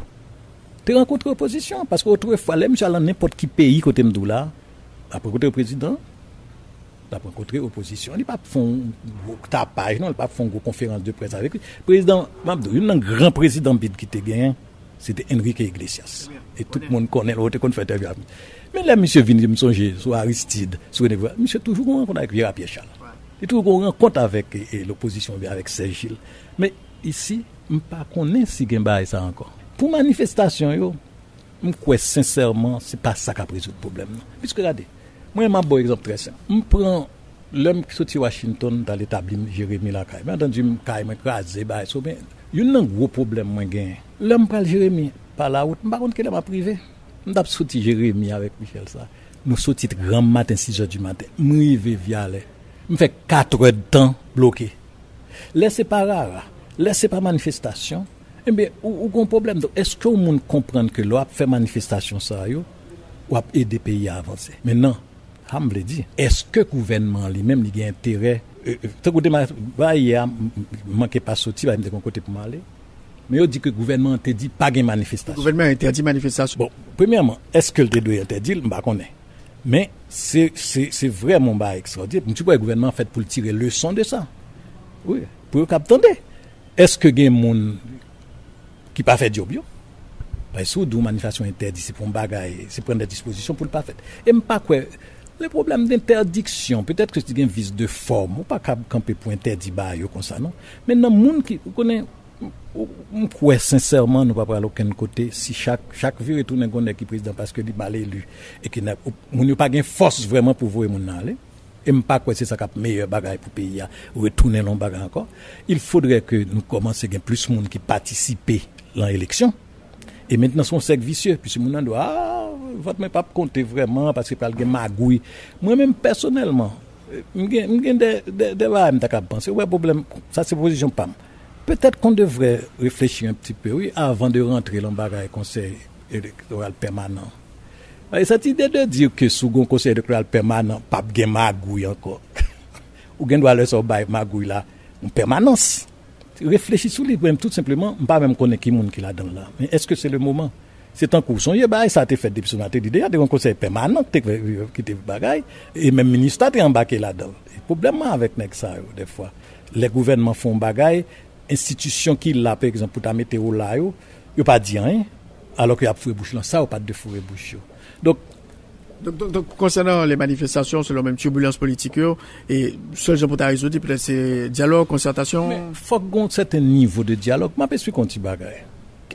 Tu rencontres l'opposition, parce qu'autrefois, là, monsieur, dans n'importe qui pays, côté Mdou là, après rencontrer le président, tu as rencontré l'opposition. Il n'a pas fait tapage, non, il n'a pas fait une conférence de presse avec lui. Le président, un grand président qui était gagné, c'était Enrique Iglesias. Et tout le monde connaît l'autre qu'on fait interview. Mais là, monsieur vient me songer sur Aristide, sur les voix. Monsieur toujours en rencontre avec Pierre Charles. Et toujours en rencontre avec l'opposition, avec Serge Gilles. Mais ici, je ne connais pas si il ça encore. Pour manifestation, je crois sincèrement, ce n'est pas ça qui a résoudre le problème. Puisque regardez, moi, je un bon exemple très simple. Je prends l'homme qui sortit Washington dans l'établissement Jérémy Lacaille. J'ai entendu je écrasé, il y a un gros problème. L'homme parle Jérémy par la route, je ne sais pas qu'il m'a privé. Je suis sorti Jérémy avec Michel. Nous sortis grand matin, 6h du matin. Je suis via je fais 4 heures de temps bloqué. Laissez pas rare, laissez pas manifestation. Eh bien, ou un problème. Est-ce que le monde comprend que l'on fait manifestation ça, ou aider le pays à avancer? Maintenant, je me dis, est-ce que le gouvernement lui-même a intérêt tant que hier manquait pas sorti va me dire côté pour m'aller. Mais on dit que le gouvernement interdit pas de manifestation. Le gouvernement interdit manifestation. Bon, premièrement, est-ce que le doit interdire? Je ne connais. Mais c'est vraiment extraordinaire. Tu vois, le gouvernement fait pour tirer leçon de ça. Oui, pour attendre. Est-ce que il y a des gens qui pas fait job? Parce que d'où manifestation interdite, c'est pour un bagage, c'est prendre des dispositions pour le pas faire. Et pas quoi. Le problème d'interdiction, peut-être que c'est un vice de forme, ou pas camper pour interdire comme ça, non? Maintenant, monde qui connaît. Moi, sincèrement, nous ne pouvons pas aller aucun côté. Si chaque vie retourne un gonde qui président parce que il mal élu et qu'il n'a pas de force vraiment pour voir mon aller. Et pas quoi c'est ça qui est meilleur bagage pour le pays retourner l'on bagage encore. Il faudrait que nous commencions à plus de monde qui participe à l'élection. Et maintenant son cercle vicieux puis mon doit vote mais pas compter vraiment parce que pas le magouille. Moi même personnellement, m'gen des penser ouais problème ça c'est position pas. Peut-être qu'on devrait réfléchir un petit peu, oui, avant de rentrer dans le bagage conseil électoral permanent. Et cette idée de dire que sous un conseil électoral permanent, pas de magouille encore, ou bien doit laisser le magouille là, en permanence. Réfléchis sur lui, tout simplement, pas même connaître qui monde qui là dedans là. Mais est-ce que c'est le moment? C'est en cours. Ça a été fait depuis son idée. Il y a un conseil permanent qui était bagage, et même le ministre est embarqué là-dedans. Le problème avec ça, des fois, les gouvernements font bagage. Institution qui là par exemple pour ta météo là yo pas dit rien alors qu'il y a fourré bouche là ça ou pas de fourré bouche donc concernant les manifestations selon même turbulence politique et seul Jean pour ta résoudre peut-être c'est dialogue concertation mais faut qu'on certain niveau de dialogue m'a pas expliquer un petit bagage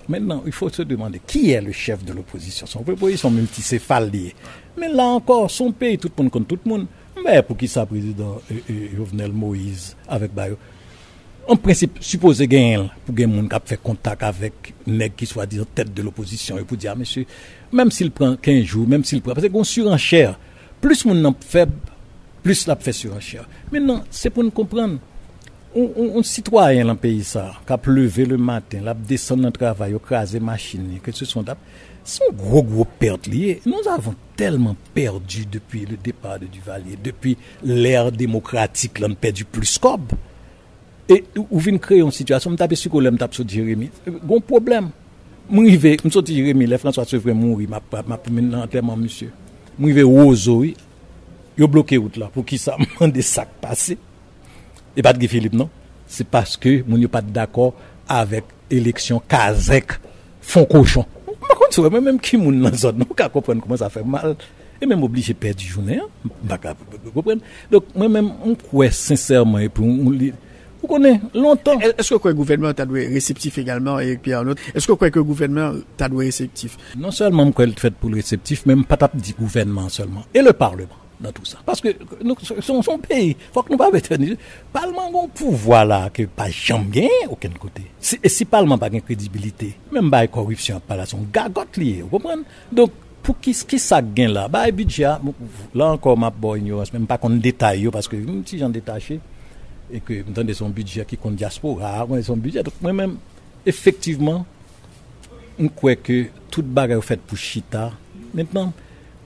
maintenant il faut se demander qui est le chef de l'opposition son opposition multicéphale mais là encore son pays tout le monde contre tout le monde mais pour qui ça président Jovenel Moïse avec Bayo en principe, supposé gagner pour gagner monde qui a fait contact avec nèg qui soit disant tête de l'opposition et pour dire monsieur même s'il prend 15 jours même s'il prend parce que on surenchère plus monde n'a faible plus la fait surenchère maintenant c'est pour nous comprendre un citoyen dans le pays ça qui a levé le matin la descendre dans travail craser machine que ce sont gros perte liées nous avons tellement perdu depuis le départ de Duvalier depuis l'ère démocratique là on perdu plus cob. Et ou vient créer une situation, m'tape sur colère, m'tape sur Jérémy. Gon problème. M'rivé, m'sorti Jérémy, les François Sevre mourir, m'a maintenant enterrement monsieur. M'rivé Rozo, yo bloqué route là pour qui ça mande sac passé. Et pas de Philippe non. C'est parce que moun yo pas d'accord avec élection Kazek font cochon. Par contre, même qui moun dans zone, on ka comprendre comment ça fait mal. Et même obligé perdre journée, pas comprendre. Donc moi même on croit sincèrement et pour vous connaissez longtemps. Est-ce que le gouvernement t'a doué réceptif également avec Pierre Arnaud? Est-ce que le gouvernement t'a doué réceptif? Non seulement que le fait pour le réceptif, même pas t'a dit gouvernement seulement et le Parlement dans tout ça. Parce que nous son pays, faut que nous pas retenir. Parlement a un pouvoir là que pas jamais gagné aucun côté. Si Parlement pas de crédibilité, même pas corruption pas là son gagote lié, vous comprenez? Donc pour qui ça gagne là? Bah budget là encore m'a bon ignorance, même pas qu'on détaille parce que si j'en détaché et que vous entendez son budget qui compte diaspora, son budget. Donc moi-même, effectivement, on croit que toute bagarre est faite pour Chita. Maintenant,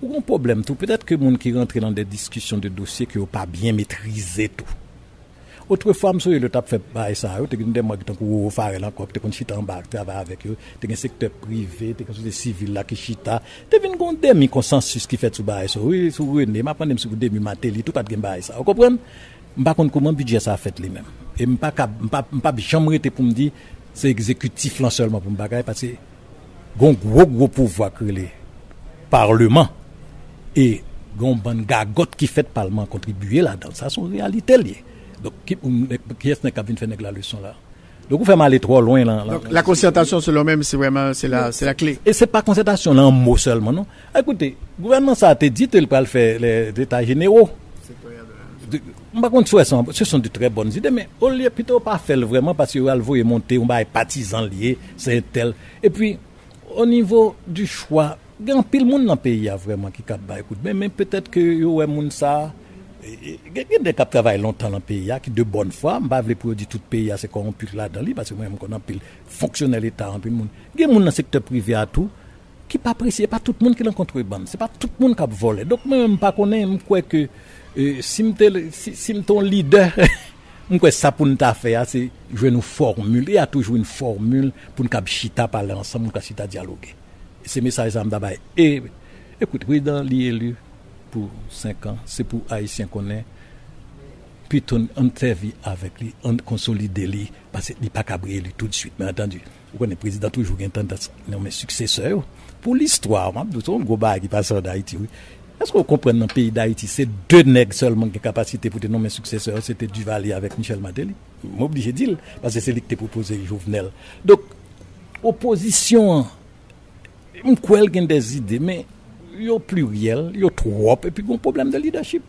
il y a un problème tout. Peut-être que les gens qui rentrent dans des discussions de dossiers qui n'ont pas bien maîtrisé tout. Autrefois, je suis le tape fait par ça. Tu as des gens qui ont fait encore, tu as Chita en bas, tu travailles avec eux, tu as un secteur privé, tu as des civils là qui Chita. Tu as un demi-consensus qui fait tout ça. Oui, sur René, je prends sur demi-matéli, tout pas de ça. Vous comprenez? M'pa connait comment budget ça a fait lui-même et m'pa jamais été pour me dire c'est exécutif là seulement pour me bagaille parce que gon gros pouvoir que le parlement et gon ban gagotte qui fait parlement contribuer là-dedans ça sont réalité liées donc qui est-ce qui vient faire la leçon là donc vous fait mal aller trop loin là donc la concertation selon même c'est vraiment c'est la clé et c'est pas concertation là en mot seulement non écoutez gouvernement ça a été dit il va faire les états généraux par contre, ce sont de très bonnes idées, mais au lieu plutôt pas faire vraiment parce que vous est monté, on va être partisan lié, c'est tel. Et puis, au niveau du choix, il y a un pile monde dans le pays vraiment qui cap ba écoute, mais peut-être que yo ouais monde ça, il y a des qui travaillent longtemps dans le pays qui de bonne foi, on va veut pour dire tout pays c'est corrompu là dans lui parce que moi on a pile fonctionnaire état en pile monde. Il y a monde dans le secteur privé à tout qui pas apprécié, pas tout le monde qui l'en contrebande, c'est pas tout le monde qui a volé. Donc moi même pas connais, je crois que Si ton leader, ça pour nous faire, c'est jouer une formule. Il y a toujours une formule pour nous chita parler ensemble, nous chita dialoguer. C'est message ça m'daba. Et écoute, président l'élu pour 5 ans, c'est pour Haïtien qu'on est. Puis on servi avec lui, on consolide lui parce qu'il n'est pas cabré lui tout de suite. Mais entendu, vous connaissez le président toujours une tendance nommer successeur pour l'histoire. C'est un gros bail qui passe en Haïti. Oui. Est-ce que vous comprenez dans le pays d'Haïti, c'est 2 nègres seulement qui ont capacité pour te nommer successeur, c'était Duvalier avec Michel Martelly. Je suis obligé de dire parce que c'est lui qui t'a proposé Jovenel. Donc opposition, on croit qu'il y a des idées, mais il y a pluriel, il y a trop, et puis il y a un problème de leadership.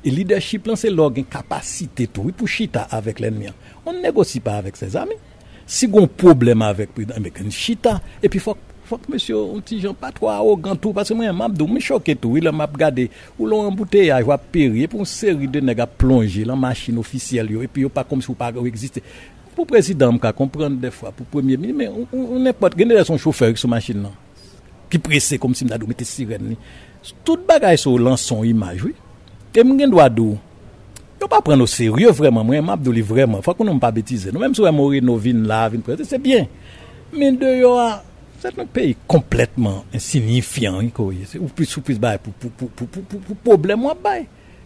Et leadership, c'est l'organe capacité tout pour chita avec l'ennemi. On ne négocie pas avec ses amis. Si on a un problème avec un chita, et puis faut que monsieur, un petit gens pas trop arrogant tout, parce que moi, je me choqué tout, il m'a regardé, ou l'on embouteillage va périr, pour une série de nègres plonger dans la machine officielle, et puis pas comme si vous pas exister. Pour le président, on comprendre des fois, pour le premier ministre, mais on n'est pas, il y a son chauffeur sur machine là, qui pressé comme si on avait mis sirène. Tout bagage sur l'ensemble image, oui. Et je dois dire, il ne pas prendre au sérieux vraiment, moi, je dis vraiment, il faut qu'on ne pas bêtiser. Nous, même si on mourir nos vignes là, c'est bien. Mais c'est un pays complètement insignifiant. Ou plus pour problème, moi,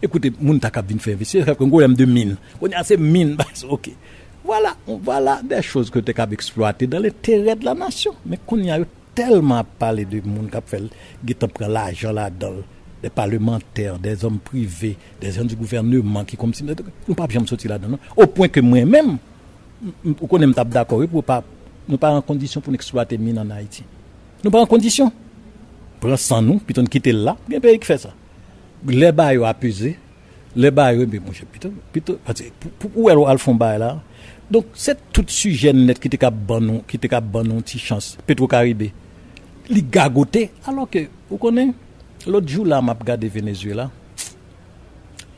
écoutez, mon takab vient faire investir, c'est qu'on a de mines. On a ces mines, ok. Voilà des choses que tu as exploitées dans l'intérêt de la nation. Mais qu'on y a tellement parlé de monde qui a fait, qui prend l'argent là-dedans. Des parlementaires, des hommes privés, des gens du gouvernement qui comme si nous pas bien sortir là-dedans. Au point que moi-même, on connaît d'accord pour pas nous pas en condition pour exploiter mine en Haïti. Nous pas en condition. Prends sans nous, puis on quitte là, il y a un pays qui fait ça. Les bails à peser, les bails mais mon cher plutôt parce que où est Alphon bail là. Donc c'est tout sujet net qui était bon petit chance Petro-Caribé. Li gagoté alors que vous connaissez l'autre jour là m'a regardé Venezuela.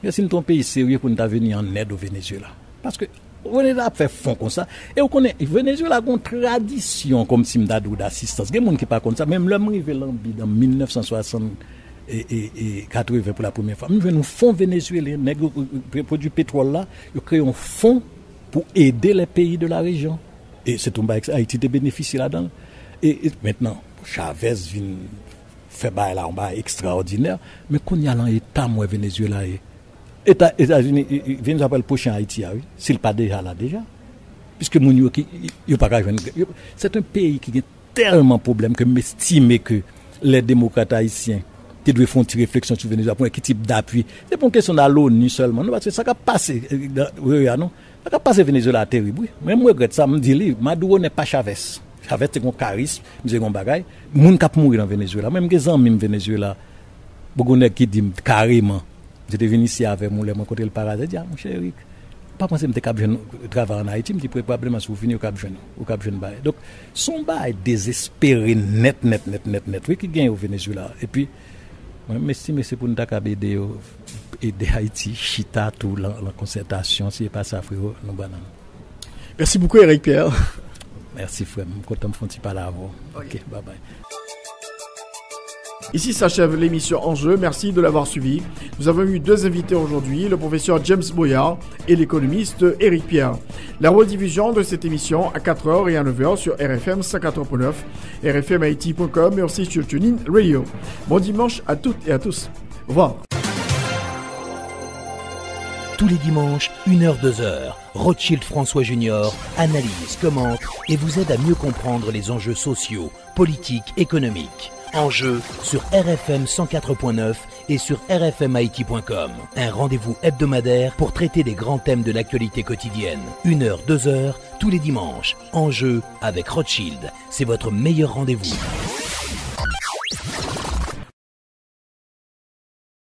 C'est un pays sérieux pour nous venir en aide au Venezuela parce que on est là faire fond comme ça et on connaît Venezuela a une tradition comme si m'dadou d'assistance. Il y a des gens qui pas comme ça même l'homme arrivé en 1960 et 80 pour la première fois. Nous venons fonds vénézuélien nègre produit pétrole là, ils créent un fonds pour aider les pays de la région et c'est un bail Haïti de bénéficier là-dedans et maintenant Chavez vient fait bail là un bail extraordinaire mais qu'on y a dans état moi Venezuela États-Unis viennent après le prochain Haïti oui s'il pas déjà là déjà puisque mon yo pas c'est un pays qui a tellement de problèmes que m'estimer que les démocrates haïtiens qui doivent faire une réflexion sur Venezuela pour quel type d'appui c'est pas une question de l'ONU seulement non parce que ça a passé non ça a passé Venezuela terrible oui même moi regrette ça me dit Maduro n'est pas Chavez c'est un charisme, c'est un bagage. Moun k'ap mourir dans Venezuela. Même des amis Venezuela, beaucoup de qui disent carrément, j'étais venu ici avec mon côté le paradis. Dis mon cher Eric, pas penser que je travaille en Haïti, je dis probablement si vous venez au Cap Jeune bail. Donc son bail désespéré net oui qui gagne au Venezuela. Et puis moi m'estime c'est pour nous aider Haïti, chita tout la concertation, si pas ça frérot, nous banane. Merci beaucoup Eric Pierre. Merci frère, je suis content de faire parler à vous. Ok, bye bye. Ici s'achève l'émission Enjeu, merci de l'avoir suivi. Nous avons eu 2 invités aujourd'hui, le professeur James Boyard et l'économiste Eric Pierre. La rediffusion de cette émission à 4h et à 9h sur RFM 104.9, rfmhaiti.com et aussi sur TuneIn Radio. Bon dimanche à toutes et à tous. Au revoir. Tous les dimanches, 1h, 2h, Rothschild François Junior analyse, commente et vous aide à mieux comprendre les enjeux sociaux, politiques, économiques. Enjeux sur RFM 104.9 et sur rfmhaiti.com. Un rendez-vous hebdomadaire pour traiter des grands thèmes de l'actualité quotidienne. 1h, 2h, tous les dimanches. Enjeux avec Rothschild. C'est votre meilleur rendez-vous.